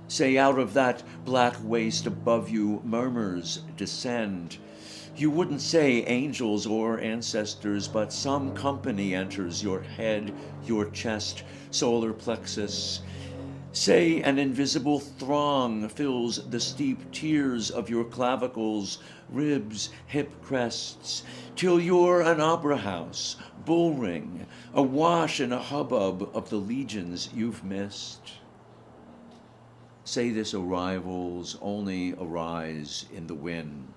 Say out of that black waste above you murmurs descend. You wouldn't say angels or ancestors, but some company enters your head, your chest, solar plexus. Say an invisible throng fills the steep tiers of your clavicles, ribs, hip crests, till you're an opera house, bullring, awash in a hubbub of the legions you've missed. Say this arrivals only arise in the wind,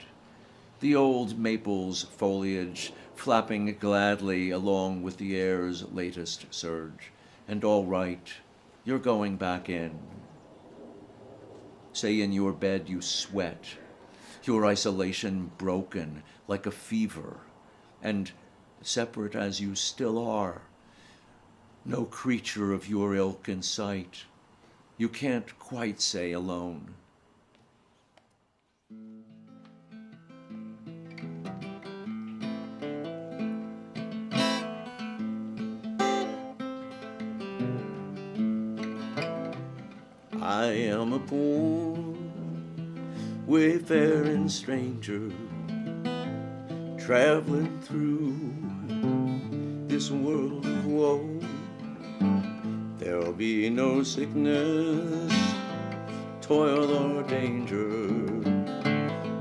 the old maple's foliage flapping gladly along with the air's latest surge. And all right, you're going back in. Say in your bed you sweat, your isolation broken like a fever, and separate as you still are, no creature of your ilk in sight, you can't quite say alone. I am a poor wayfaring stranger, traveling through this world of woe. There'll be no sickness, toil or danger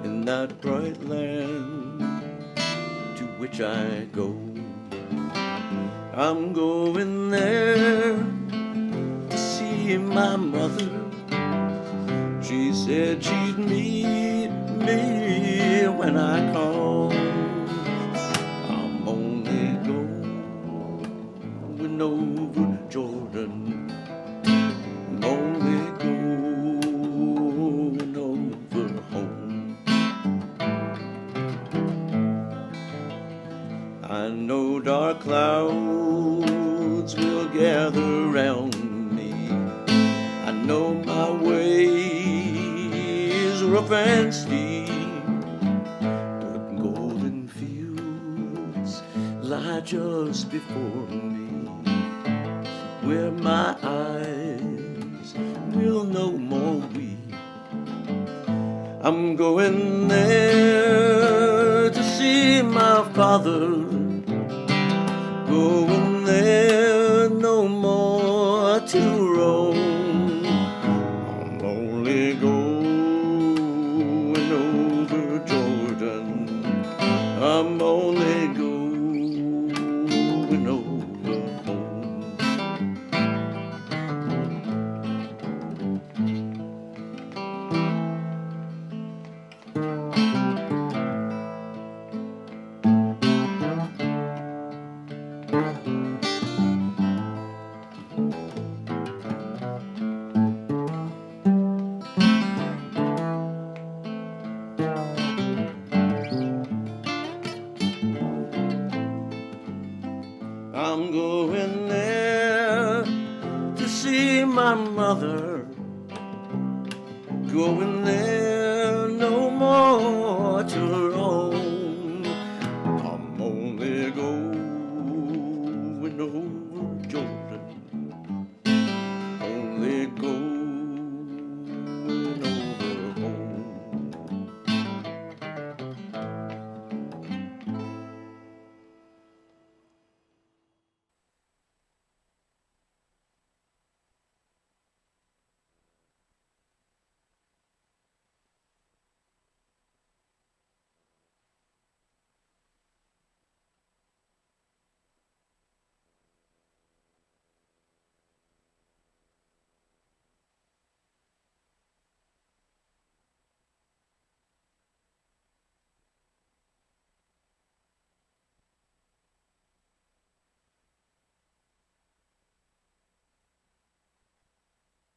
in that bright land to which I go. I'm going there to see my mother. She said she'd meet me when I call. I'm only going over Jordan. I'm only going over home. I know dark clouds will gather round me. I know my way rough and steep, but golden fields lie just before me, where my eyes will no more weep. I'm going there to see my father, going there no more to roam. I'm only going over Jordan. I'm only going over home. I'm going there to see my mother,